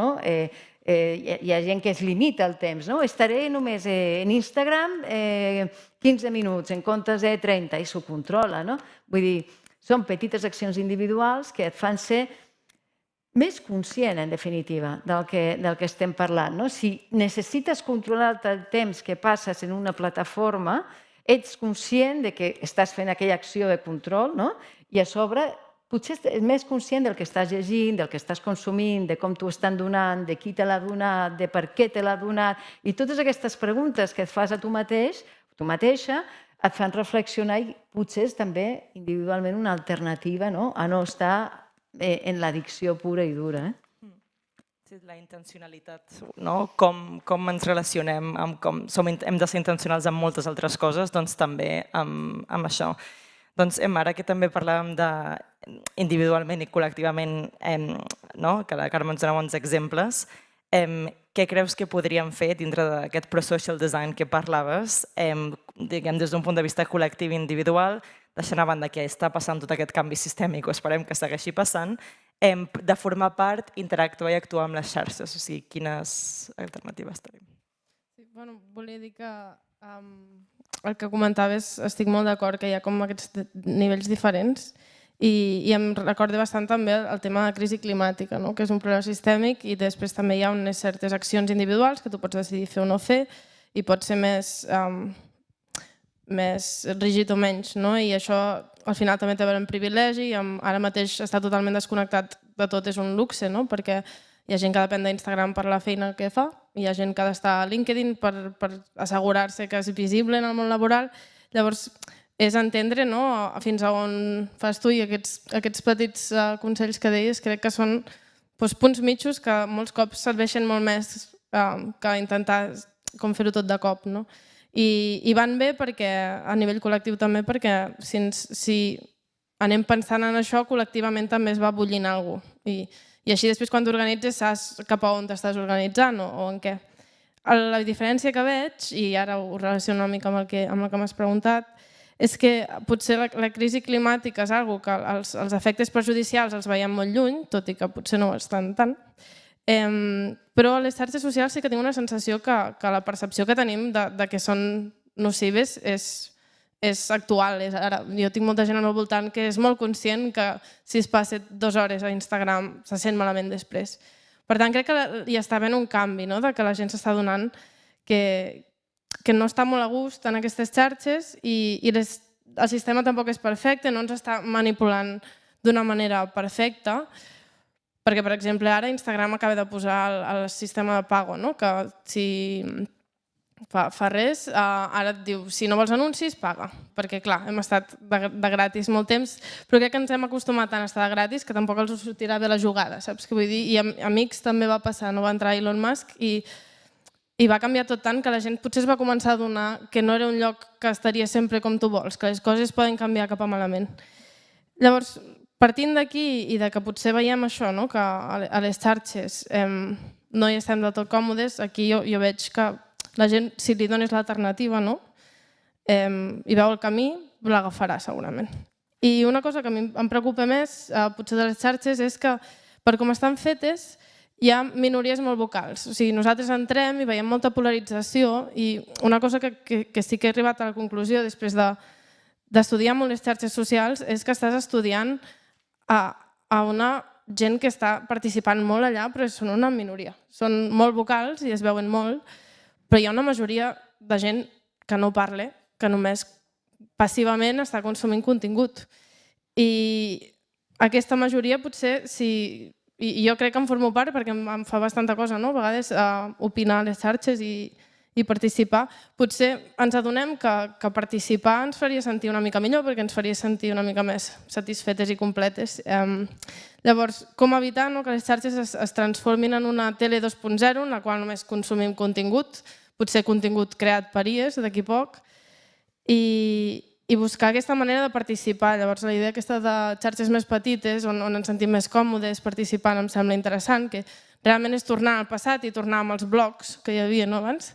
hi ha gent que es limita el temps. Estaré només en Instagram 15 minuts en comptes de 30 i s'ho controla. Vull dir, són petites accions individuals que et fan ser més conscient, en definitiva, del que estem parlant. Si necessites controlar el temps que passes en una plataforma, ets conscient que estàs fent aquella acció de control i a sobre potser és més conscient del que estàs llegint, del que estàs consumint, de com t'ho estan donant, de qui te l'ha donat, de per què te l'ha donat. I totes aquestes preguntes que et fas a tu mateix, tu mateixa, et fan reflexionar i potser és també individualment una alternativa a no estar en l'addicció pura i dura. Sí, la intencionalitat, com ens relacionem, hem de ser intencionals en moltes altres coses, doncs també amb això. Doncs ara que també parlàvem individualment i col·lectivament, que la Carme ens donava uns exemples, què creus que podríem fer dintre d'aquest pro-social design que parlaves, diguem, des d'un punt de vista col·lectiu i individual, deixant a banda que està passant tot aquest canvi sistèmic, o esperem que segueixi passant, de formar part, interactuar i actuar amb les xarxes? O sigui, quines alternatives tenim? Volia dir que el que comentaves, estic molt d'acord que hi ha com aquests nivells diferents i em recorda bastant també el tema de la crisi climàtica, que és un problema sistèmic i després també hi ha unes certes accions individuals que tu pots decidir fer o no fer i pot ser més rígid o menys, i això al final també té a veure amb privilegi i ara mateix estar totalment desconnectat de tot és un luxe, perquè hi ha gent que depèn d'Instagram per la feina que fa, hi ha gent que ha d'estar a LinkedIn per assegurar-se que és visible en el món laboral. Llavors, és entendre fins a on fas tu i aquests petits consells que deies crec que són punts mitjos que molts cops serveixen molt més que intentar fer-ho tot de cop. I van bé perquè a nivell col·lectiu també, perquè si anem pensant en això, col·lectivament també es va bullint alguna cosa. I així després quan t'organitzes saps cap a on t'estàs organitzant o en què. La diferència que veig, i ara ho relaciono una mica amb el que m'has preguntat, és que potser la crisi climàtica és una cosa que els efectes perjudicials els veiem molt lluny, tot i que potser no ho estan tant, però a les xarxes socials sí que tinc una sensació que la percepció que tenim de que són nocives és actual. Jo tinc molta gent al meu voltant que és molt conscient que si es passa 2 hores a Instagram se sent malament després. Per tant, crec que hi està havent un canvi, no? De que la gent s'està donant que no està molt a gust en aquestes xarxes i el sistema tampoc és perfecte, no ens està manipulant d'una manera perfecta, perquè, per exemple, ara Instagram acaba de posar el sistema de pago, no? Que si fa res, ara et diu, si no vols anuncis, paga. Perquè, clar, hem estat de gratis molt temps, però crec que ens hem acostumat tant a estar de gratis que tampoc els sortirà bé la jugada, saps què vull dir? I a Amics també va passar, no va entrar Elon Musk i va canviar tot tant que la gent potser es va començar a adonar que no era un lloc que estaria sempre com tu vols, que les coses poden canviar cap a malament. Llavors, partint d'aquí i de que potser veiem això, que a les xarxes no hi estem del tot còmodes, aquí jo veig que la gent, si li dones l'alternativa i veu el camí, l'agafarà segurament. I una cosa que a mi em preocupa més, potser de les xarxes, és que per com estan fetes hi ha minories molt vocals. O sigui, nosaltres entrem i veiem molta polarització i una cosa que sí que he arribat a la conclusió després d'estudiar molt les xarxes socials és que estàs estudiant a una gent que està participant molt allà, però són una minoria. Són molt vocals i es veuen molt, però hi ha una majoria de gent que no parla, que només passivament està consumint contingut. I aquesta majoria potser, i jo crec que en formo part perquè em fa bastanta cosa, a vegades opinar a les xarxes i participar, potser ens adonem que participar ens faria sentir una mica millor perquè ens faria sentir una mica més satisfetes i completes. Llavors, com evitar que les xarxes es transformin en una tele 2.0 en la qual només consumim contingut, potser contingut creat per IES d'aquí poc, i buscar aquesta manera de participar. Llavors, la idea aquesta de xarxes més petites, on ens sentim més còmodes participant, em sembla interessant, que realment és tornar al passat i tornar amb els blogs que hi havia abans.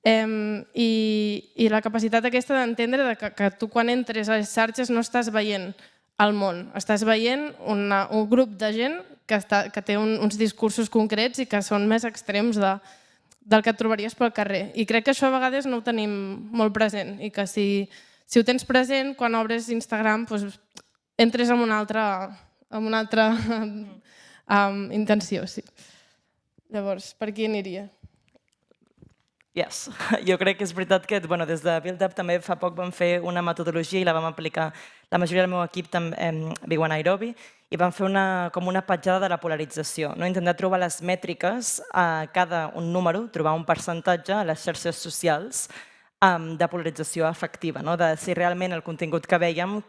I la capacitat aquesta d'entendre que tu quan entres a les xarxes no estàs veient el món, estàs veient un grup de gent que té uns discursos concrets i que són més extrems del que et trobaries pel carrer. I crec que això a vegades no ho tenim molt present i que si ho tens present, quan obres Instagram entres amb una altra intenció. Llavors, per aquí aniria. Yes. Jo crec que és veritat que des de Build Up també fa poc vam fer una metodologia i la vam aplicar. La majoria del meu equip viu a Nairobi i vam fer com una petjada de la polarització. Intentar trobar les mètriques a un número, trobar un percentatge a les xarxes socials de polarització afectiva, de si realment el contingut que vèiem,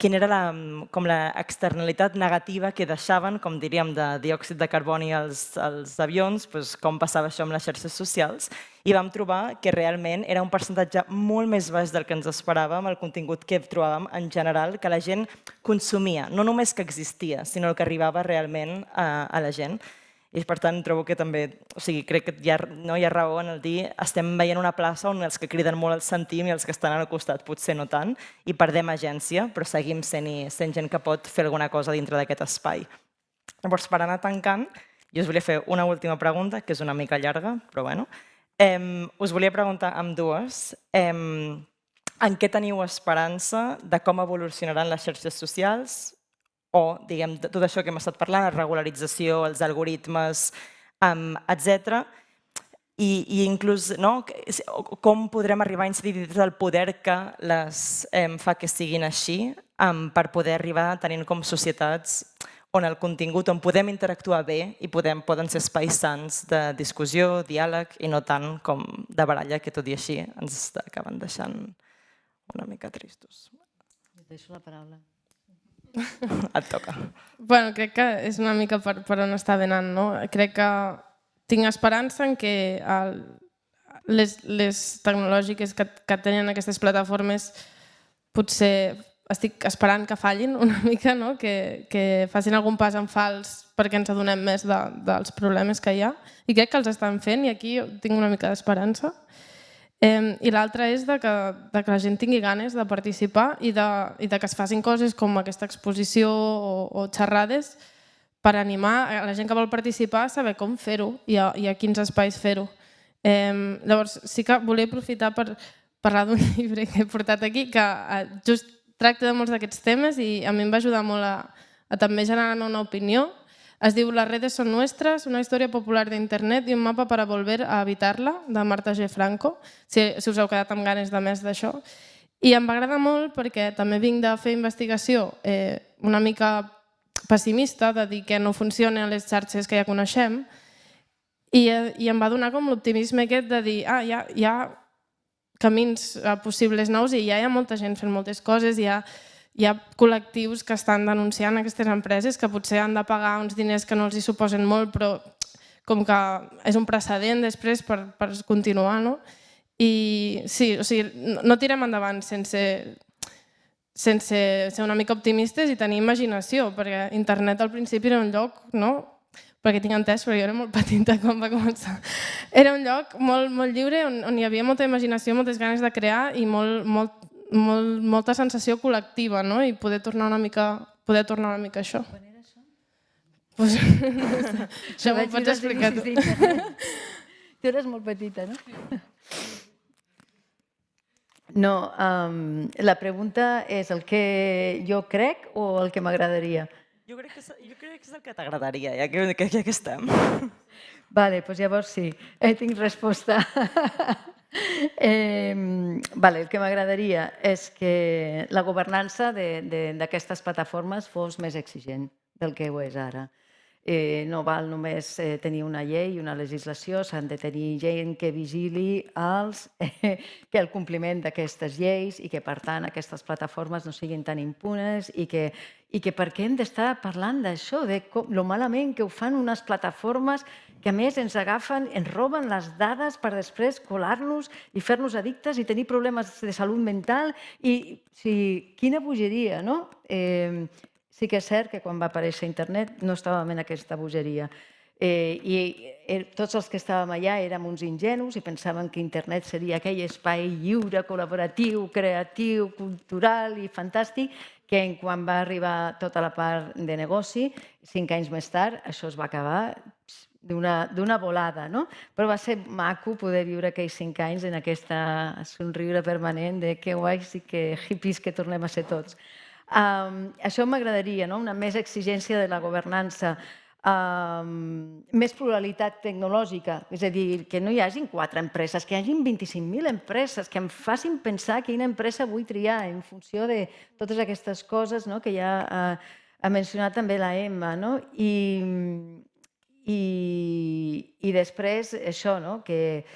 quina era l'externalitat negativa que deixaven, com diríem, de diòxid de carboni als avions, com passava això amb les xarxes socials, i vam trobar que realment era un percentatge molt més baix del que ens esperàvem, el contingut que trobàvem en general, que la gent consumia, no només que existia, sinó que arribava realment a la gent. I per tant trobo que també, crec que hi ha raó en el dir estem veient una plaça on els que criden molt els sentim i els que estan al costat potser no tant, i perdem agència, però seguim sent gent que pot fer alguna cosa dintre d'aquest espai. Llavors, per anar tancant, jo us volia fer una última pregunta, que és una mica llarga, però bueno. Us volia preguntar amb dues. En què teniu esperança de com evolucionaran les xarxes socials o, diguem, tot això que hem estat parlant, la regularització, els algoritmes, etc. I inclús com podrem arribar a incidir del poder que les fa que siguin així per poder arribar tenint com societats on el contingut, on podem interactuar bé i poden ser espais sants de discussió, diàleg i no tant com de baralla que tot i així ens acaben deixant una mica tristos. Et deixo la paraula. Et toca. Bueno, crec que és una mica per on està anant, no? Crec que tinc esperança en que les tecnològiques que tenen aquestes plataformes potser estic esperant que fallin una mica, no? Que facin algun pas en fals perquè ens adonem més dels problemes que hi ha. I crec que els estan fent i aquí tinc una mica d'esperança. I l'altra és que la gent tingui ganes de participar i que es facin coses com aquesta exposició o xerrades per animar a la gent que vol participar a saber com fer-ho i a quins espais fer-ho. Llavors, sí que volia aprofitar per parlar d'un llibre que he portat aquí que just tracta de molts d'aquests temes i a mi em va ajudar molt a també generar-me una opinió. Es diu Las redes son nuestras, una història popular d'internet i un mapa per a volver a habitar-la, de Marta G. Franco, si us heu quedat amb ganes de més d'això. I em va agradar molt perquè també vinc de fer investigació una mica pessimista, de dir que no funcionen les xarxes que ja coneixem, i em va donar com l'optimisme aquest de dir hi ha camins possibles nous i ja hi ha molta gent fent moltes coses, hi ha col·lectius que estan denunciant aquestes empreses que potser han de pagar uns diners que no els hi suposen molt, però com que és un precedent després per continuar, no? I sí, o sigui, no tirem endavant sense ser una mica optimistes i tenir imaginació, perquè internet al principi era un lloc, no? Perquè tinc entès, però jo era molt petita quan va començar. Era un lloc molt lliure on hi havia molta imaginació, moltes ganes de crear i molta sensació col·lectiva, no? I poder tornar una mica a això. Quan era això? Això m'ho pots explicar tu. Tu eres molt petita, no? No, la pregunta és el que jo crec o el que m'agradaria? Jo crec que és el que t'agradaria, ja que estem. Vale, doncs llavors sí, tinc resposta. El que m'agradaria és que la governança d'aquestes plataformes fos més exigent del que ho és ara. No val només tenir una llei i una legislació, s'han de tenir gent que vigili que el compliment d'aquestes lleis i que, per tant, aquestes plataformes no siguin tan impunes i que perquè hem d'estar parlant d'això, de lo malament que ho fan unes plataformes que, a més, ens agafen, ens roben les dades per després colar-nos i fer-nos addictes i tenir problemes de salut mental. Quina bogeria, no? Sí que és cert que quan va aparèixer internet no estàvem en aquesta bogeria. I tots els que estàvem allà érem uns ingenus i pensàvem que internet seria aquell espai lliure, col·laboratiu, creatiu, cultural i fantàstic, que quan va arribar tota la part de negoci, 5 anys més tard, això es va acabar d'una volada, no? Però va ser maco poder viure aquells 5 anys en aquesta somriure permanent de que guais i que hippies que tornem a ser tots. Això m'agradaria, una més exigència de la governança, més pluralitat tecnològica, és a dir, que no hi hagin 4 empreses, que hi hagin 25.000 empreses, que em facin pensar quina empresa vull triar en funció de totes aquestes coses que ja ha mencionat també la Emma. I després això, que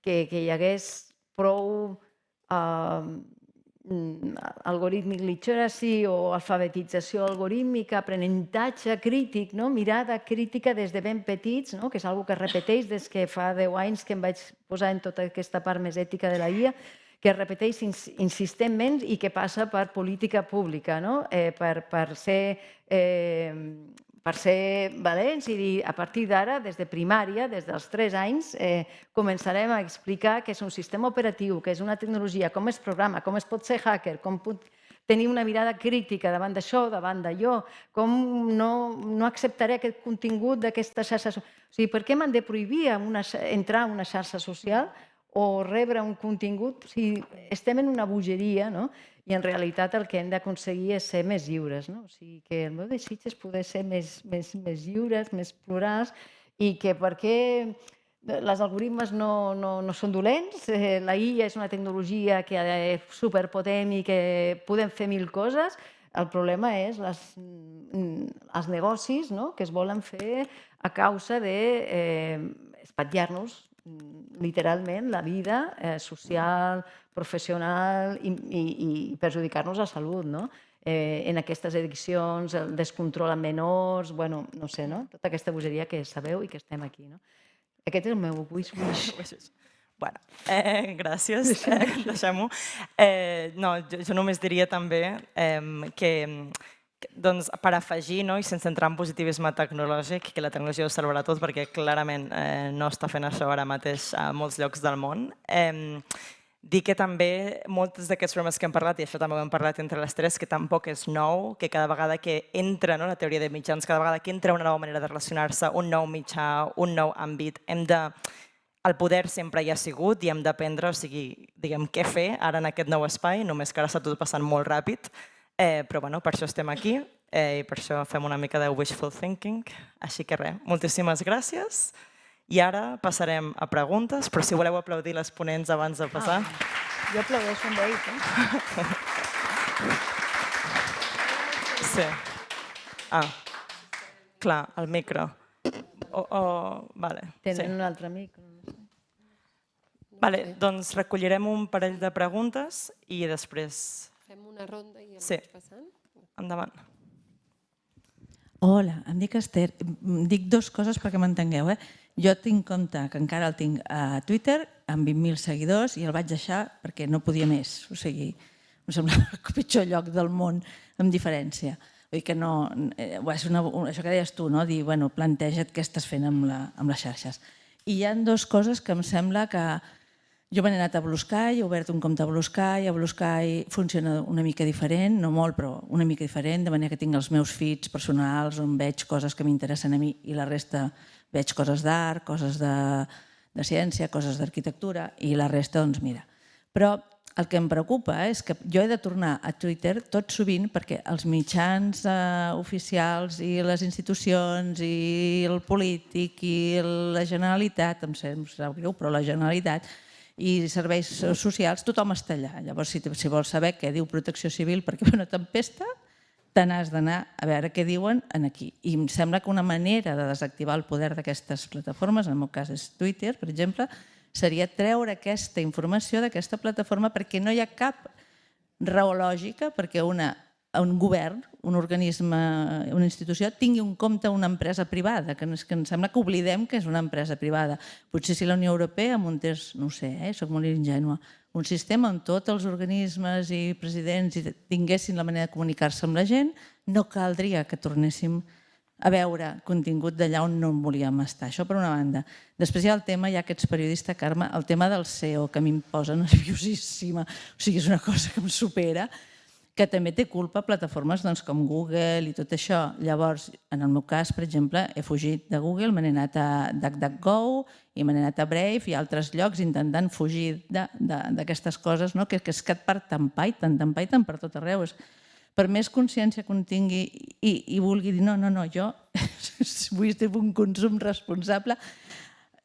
hi hagués prou algorítmic literacy o alfabetització algorítmica, aprenentatge crític, mirada crítica des de ben petits, que és una cosa que es repeteix des que fa 10 anys que em vaig posar en tota aquesta part més ètica de la IA, que es repeteix insistentment i que passa per política pública, per ser valents i dir, a partir d'ara, des de primària, des dels 3 anys, començarem a explicar què és un sistema operatiu, què és una tecnologia, com es programa, com es pot ser hacker, com pot tenir una mirada crítica davant d'això, davant d'allò, com no acceptaré aquest contingut d'aquesta xarxa social. O sigui, per què m'han de prohibir entrar en una xarxa social o rebre un contingut? O sigui, estem en una bogeria, no? I en realitat el que hem d'aconseguir és ser més lliures. O sigui, que el meu desig és poder ser més lliures, més plurals, i que perquè els algoritmes no són dolents, la IA és una tecnologia que és superpotent i que podem fer 1000 coses, el problema és els negocis que es volen fer a causa d'espatllar-nos literalment la vida social, professional i perjudicar-nos la salut, en aquestes addiccions, el descontrol amb menors, no sé, tota aquesta bogeria que sabeu i que estem aquí. Aquest és el meu wish. Bueno, gràcies, deixem-ho. No, jo només diria també que per afegir, i sense entrar en positivisme tecnològic, que la tecnologia ho salvarà tot, perquè clarament no està fent això ara mateix a molts llocs del món, dir que també molts d'aquests problemes que hem parlat, i això també ho hem parlat entre les tres, que tampoc és nou, que cada vegada que entra la teoria de mitjans, cada vegada que entra una nova manera de relacionar-se, un nou mitjà, un nou àmbit, el poder sempre hi ha sigut i hem d'aprendre, o sigui, diguem, què fer ara en aquest nou espai, només que ara està tot passant molt ràpid, però per això estem aquí. i per això fem una mica de wishful thinking. Així que res, moltíssimes gràcies. I ara passarem a preguntes, però si voleu aplaudir les ponents abans de passar. Jo aplaudeixo amb ells, Sí. Clar, el micro. Vale. Tenen un altre micro. Vale, doncs recollirem un parell de preguntes i després... Fem una ronda i Sí. anem passant? Endavant. Hola, em dic Esther. Dic dues coses perquè m'entengueu. Jo tinc compte que encara el tinc a Twitter amb 20.000 seguidors i el vaig deixar perquè no podia més. O sigui, em semblava el pitjor lloc del món, amb diferència. Vull dir que no... Això que deies tu, no? Dir, bueno, planteja't què estàs fent amb les xarxes. I hi ha dues coses que em sembla que... Jo me n'he anat a Blue Sky, he obert un compte a Blue Sky funciona una mica diferent, no molt, però una mica diferent, de manera que tinc els meus feeds personals on veig coses que m'interessen a mi i la resta veig coses d'art, coses de ciència, coses d'arquitectura i la resta, doncs mira. Però el que em preocupa és que jo he de tornar a Twitter tot sovint perquè els mitjans oficials i les institucions i el polític i la Generalitat, em sap greu, però la Generalitat i serveis socials, tothom està allà. Llavors, si vols saber què diu Protecció Civil perquè ve una tempesta, te n'has d'anar a veure què diuen aquí. I em sembla que una manera de desactivar el poder d'aquestes plataformes, en el meu cas és Twitter, per exemple, seria treure aquesta informació d'aquesta plataforma perquè no hi ha cap raó lògica perquè un govern, un organisme, una institució, tingui un compte a una empresa privada, que em sembla que oblidem que és una empresa privada. Potser si la Unió Europea muntés, no ho sé, soc molt ingènua, un sistema on tots els organismes i presidents tinguessin la manera de comunicar-se amb la gent, no caldria que tornéssim a veure contingut d'allà on no en volíem estar. Això per una banda. Després hi ha el tema, ja que ets periodista, Carme, el tema del SEO, que a mi em posa nerviosíssima. O sigui, és una cosa que em supera, que també té culpa plataformes com Google i tot això. Llavors, en el meu cas, per exemple, he fugit de Google, me n'he anat a DuckDuckGo i me n'he anat a Brave i altres llocs intentant fugir d'aquestes coses, que és que et t'empaiten per tot arreu. Per més consciència que un tingui i vulgui dir no, jo vull fer un consum responsable,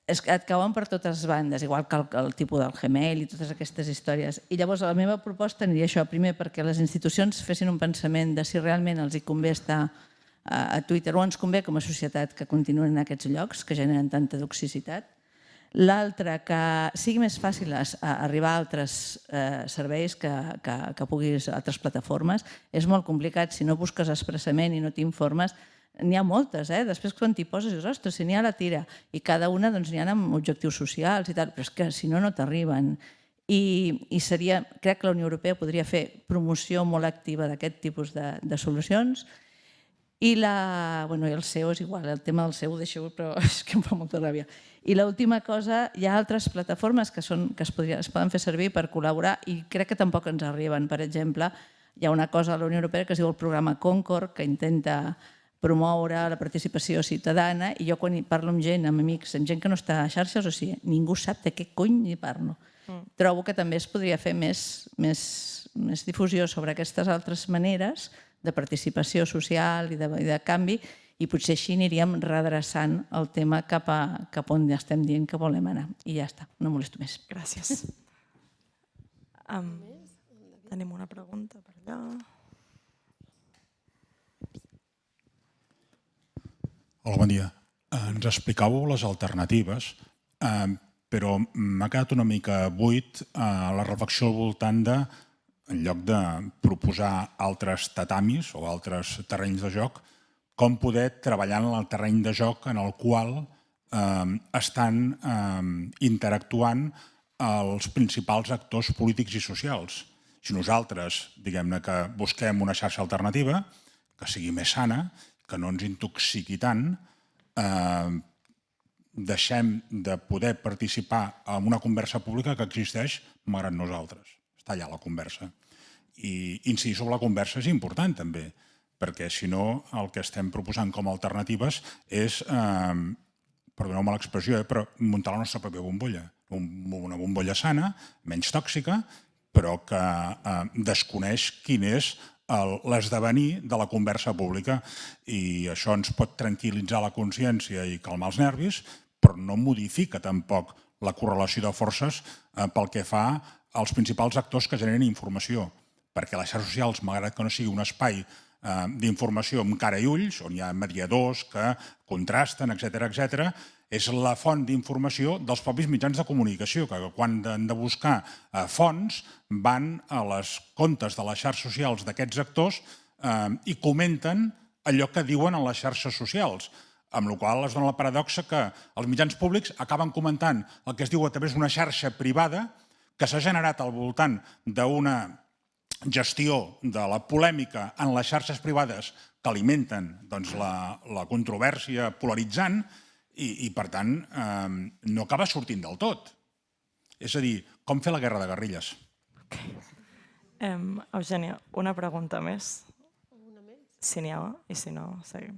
és que et cauen per totes bandes, igual que el tipus del Gmail i totes aquestes històries. I llavors la meva proposta aniria això, primer perquè les institucions fessin un pensament de si realment els hi convé estar a Twitter o ens convé com a societat que continuïn en aquests llocs que generen tanta toxicitat. L'altre, que sigui més fàcil arribar a altres serveis que puguis, altres plataformes. És molt complicat, si no busques expressament i no t'informes. N'hi ha moltes, després quan t'hi poses dius, ostres, si n'hi ha la tira. I cada una n'hi ha amb objectius socials i tal, però és que si no, no t'arriben. I seria, crec que la Unió Europea podria fer promoció molt activa d'aquest tipus de solucions. I el SEO és igual, el tema del SEO ho deixo, però és que em fa molta ràbia. I l'última cosa, hi ha altres plataformes que es poden fer servir per col·laborar i crec que tampoc ens arriben. Per exemple, hi ha una cosa a la Unió Europea que es diu el programa Concord, que intenta promoure la participació ciutadana, i jo quan parlo amb gent, amb amics, amb gent que no està a xarxes, o sigui, ningú sap de què cony hi parlo. Trobo que també es podria fer més difusió sobre aquestes altres maneres de participació social i de canvi, i potser així aniríem redreçant el tema cap on ja estem dient que volem anar. I ja està, no molesto més. Gràcies. Tenim una pregunta per allà. Hola, bon dia. Ens explicàveu les alternatives, però m'ha quedat una mica buit la reflexió al voltant de, en lloc de proposar altres tatamis o altres terrenys de joc, com poder treballar en el terreny de joc en el qual estan interactuant els principals actors polítics i socials. Si nosaltres, diguem-ne, que busquem una xarxa alternativa, que sigui més sana, que no ens intoxiqui tant, deixem de poder participar en una conversa pública que existeix malgrat nosaltres. Està allà la conversa. I incidir sobre la conversa és important també, perquè si no el que estem proposant com a alternatives és, perdoneu-me l'expressió, però muntar la nostra pròpia bombolla. Una bombolla sana, menys tòxica, però que desconeix quin és l'esdevenir de la conversa pública. I això ens pot tranquil·litzar la consciència i calmar els nervis, però no modifica tampoc la correlació de forces pel que fa als principals actors que generen informació. Perquè les xarxes socials, malgrat que no sigui un espai d'informació amb cara i ulls, on hi ha mediadors que contrasten, etc., és la font d'informació dels propis mitjans de comunicació, que quan han de buscar fonts van a les comptes de les xarxes socials d'aquests actors i comenten allò que diuen a les xarxes socials, amb la qual cosa es dona la paradoxa que els mitjans públics acaben comentant el que es diu a través d'una xarxa privada que s'ha generat al voltant d'una gestió de la polèmica en les xarxes privades que alimenten la controvèrsia polaritzant i, per tant, no acaba sortint del tot. És a dir, com fer la guerra de guerrilles? Eugènia, una pregunta més. Si n'hi ha, i si no, seguim.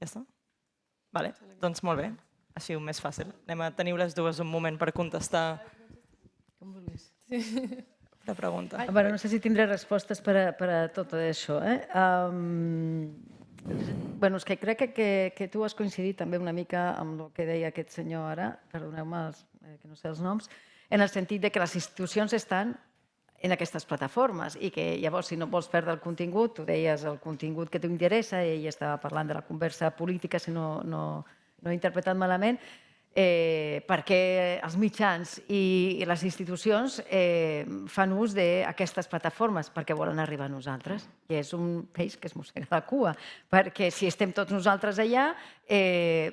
Ja està? Vale, doncs molt bé. Així més fàcil. Teniu les dues un moment per contestar la pregunta. No sé si tindré respostes per a tot això. És que crec que tu has coincidit també una mica amb el que deia aquest senyor ara, perdoneu-me que no sé els noms, en el sentit que les institucions estan en aquestes plataformes i que llavors si no vols perdre el contingut, tu deies el contingut que t'interessa, ell estava parlant de la conversa política, si no he interpretat malament, perquè els mitjans i les institucions fan ús d'aquestes plataformes perquè volen arribar a nosaltres. I és un peix que es mossega la cua, perquè si estem tots nosaltres allà,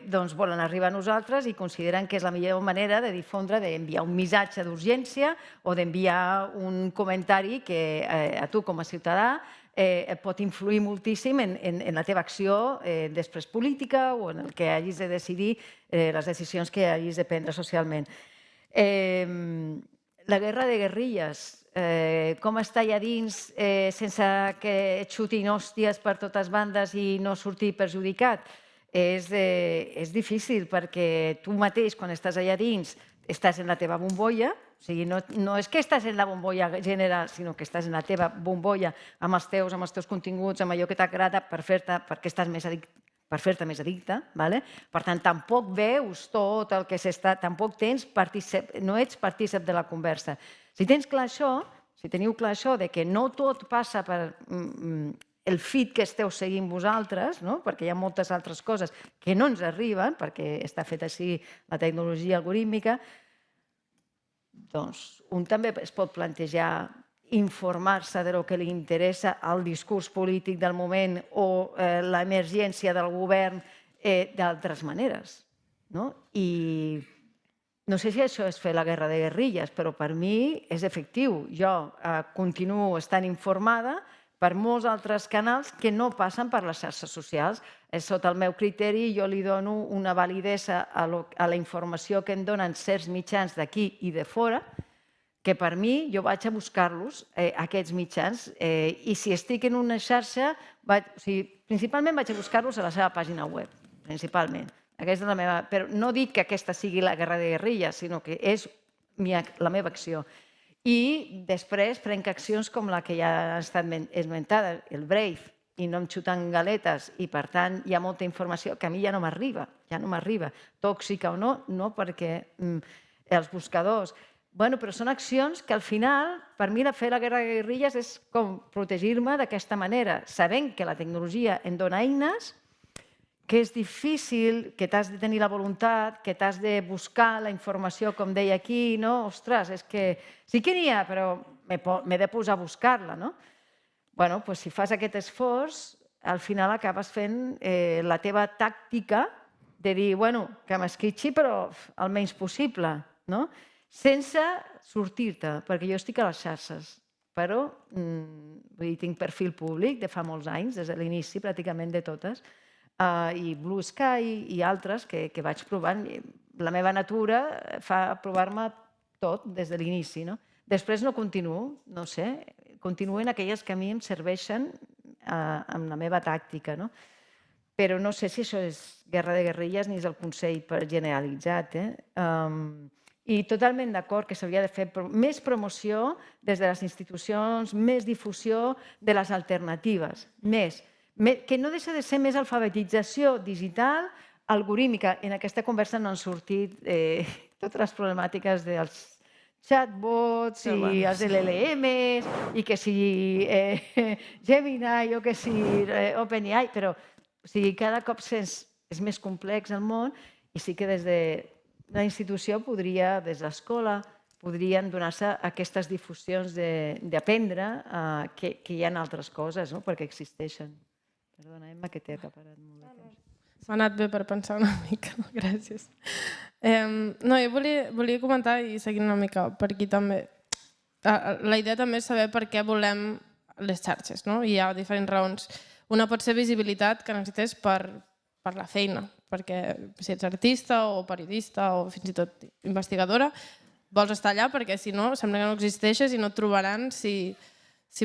doncs volen arribar a nosaltres i consideren que és la millor manera de difondre, d'enviar un missatge d'urgència o d'enviar un comentari que a tu com a ciutadà et pot influir moltíssim en la teva acció després política o en el que hagis de decidir, les decisions que hagis de prendre socialment. La guerra de guerrilles, com estar allà dins sense que et xutin hòsties per totes bandes i no sortir perjudicat? És difícil perquè tu mateix, quan estàs allà dins, estàs en la teva bombolla, o sigui, no és que estàs en la bombolla general, sinó que estàs en la teva bombolla amb els teus continguts, amb allò que t'agrada perquè estàs més per fer-te més addicte. Per tant, tampoc veus tot el que s'està, tampoc no ets partícip de la conversa. Si tens clar això, si teniu clar això, que no tot passa per el feed que esteu seguint vosaltres, perquè hi ha moltes altres coses que no ens arriben, perquè està fet així la tecnologia algorítmica, doncs un també es pot plantejar informar-se del que li interessa al discurs polític del moment o l'emergència del govern d'altres maneres. I no sé si això és fer la guerra de guerrilles, però per mi és efectiu. Jo continuo estant informada per molts altres canals que no passen per les xarxes socials. Sota el meu criteri, jo li dono una validesa a la informació que em donen certs mitjans d'aquí i de fora, que per mi jo vaig a buscar-los, aquests mitjans, i si estic en una xarxa, principalment vaig a buscar-los a la seva pàgina web, principalment. Aquesta és la meva... Però no dic que aquesta sigui la guerra de guerrilles, sinó que és la meva acció. I després prenc accions com la que ja ha estat esmentada, el Brave, i no em xuten galetes, i per tant hi ha molta informació que a mi ja no m'arriba, tòxica o no, no perquè els buscadors... Però són accions que al final, per mi, fer la guerra de guerrilles és com protegir-me d'aquesta manera, sabent que la tecnologia em dona eines, que és difícil, que t'has de tenir la voluntat, que t'has de buscar la informació, com deia aquí, no? Ostres, és que sí que n'hi ha, però m'he de posar a buscar-la, no? Doncs si fas aquest esforç, al final acabes fent la teva tàctica de dir, que m'esquitxi, però el menys possible, no? Sense sortir-te, perquè jo estic a les xarxes, però tinc perfil públic de fa molts anys, des de l'inici pràcticament de totes, i Blue Sky i altres que vaig provant. La meva natura fa provar-me tot des de l'inici. Després no continuo, no sé, continuo en aquelles que a mi em serveixen amb la meva tàctica. Però no sé si això és guerra de guerrilles ni és el consell generalitzat. I totalment d'acord que s'hauria de fer més promoció des de les institucions, més difusió de les alternatives, més. Que no deixa de ser més alfabetització digital, algorítmica. En aquesta conversa no han sortit totes les problemàtiques dels chatbots i els LLMs i que si Gemini o que si OpenAI, però cada cop és més complex el món i sí que des de la institució podria, des de l'escola, podrien donar-se aquestes difusions d'aprendre que hi ha altres coses, perquè existeixen. Perdona, Emma, que t'he acaparat molt de temps. M'ha anat bé per pensar una mica, gràcies. No, jo volia comentar i seguir una mica per aquí també. La idea també és saber per què volem les xarxes, no? Hi ha diferents raons. Una pot ser visibilitat que necessites per la feina, perquè si ets artista o periodista o fins i tot investigadora, vols estar allà perquè si no sembla que no existeixes i no et trobaran si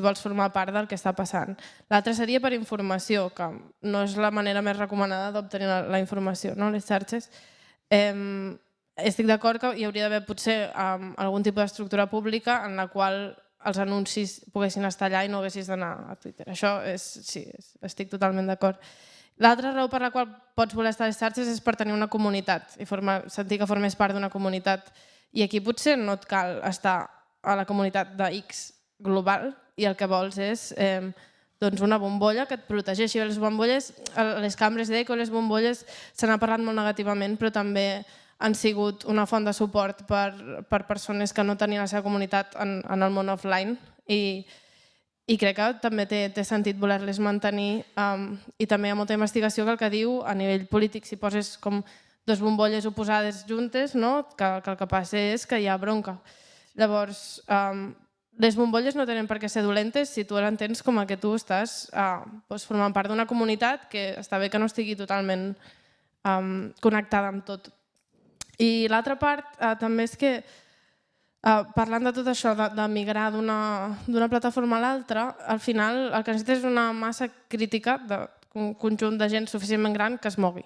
vols formar part del que està passant. L'altre seria per informació, que no és la manera més recomanada d'obtenir la informació, les xarxes. Estic d'acord que hi hauria d'haver potser algun tipus d'estructura pública en la qual els anuncis poguessin estar allà i no haguessis d'anar a Twitter. Això sí, estic totalment d'acord. L'altra raó per la qual pots voler estar a les xarxes és per tenir una comunitat i sentir que formes part d'una comunitat. I aquí potser no et cal estar a la comunitat de X global i el que vols és una bombolla que et protegeixi. Les bombolles, les cambres d'eco, les bombolles, se n'ha parlat molt negativament, però també han sigut una font de suport per persones que no tenien la seva comunitat en el món offline i crec que també té sentit voler-les mantenir i també hi ha molta investigació que el que diu a nivell polític, si poses com dues bombolles oposades juntes, que el que passa és que hi ha bronca. Llavors, les bombolles no tenen per què ser dolentes si tu l'entens com que tu estàs formant part d'una comunitat que està bé que no estigui totalment connectada amb tot. I l'altra part també és que, parlant de tot això, de migrar d'una plataforma a l'altra, al final el que necessites és una massa crítica d'un conjunt de gent suficientment gran que es mogui.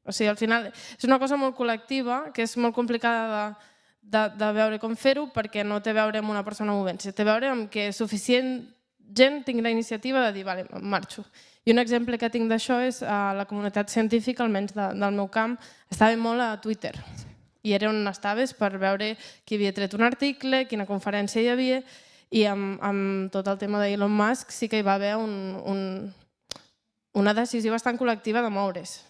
O sigui, al final és una cosa molt col·lectiva, que és molt complicada de veure com fer-ho perquè no té a veure amb una persona movent-se, té a veure amb que suficient gent tingui la iniciativa de dir, vale, marxo. I un exemple que tinc d'això és la comunitat científica, almenys del meu camp, estava molt a Twitter. I era on estaves per veure qui havia tret un article, quina conferència hi havia, i amb tot el tema d'Elon Musk sí que hi va haver una decisió bastant col·lectiva de moure's.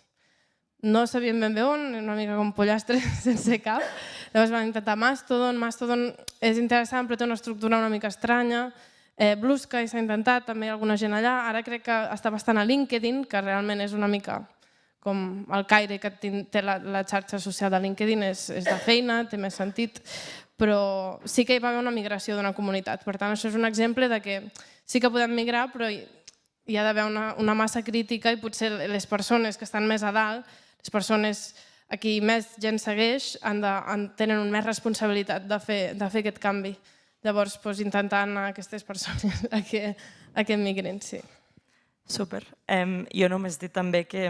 No sabien ben bé on, una mica com pollastre sense cap. Llavors van intentar Mastodon. Mastodon és interessant però té una estructura una mica estranya. Blue Sky s'ha intentat, també hi ha alguna gent allà. Ara crec que està bastant a LinkedIn, que realment és una mica com el caire que té la xarxa social de LinkedIn, és de feina, té més sentit, però sí que hi va haver una migració d'una comunitat. Per tant, això és un exemple de que sí que podem migrar, però hi ha d'haver una massa crítica i potser les persones que estan més a dalt, les persones a qui més gent segueix, tenen més responsabilitat de fer aquest canvi. Llavors, intentar anar a aquestes persones a que migrin, sí. Super. Jo només dic també que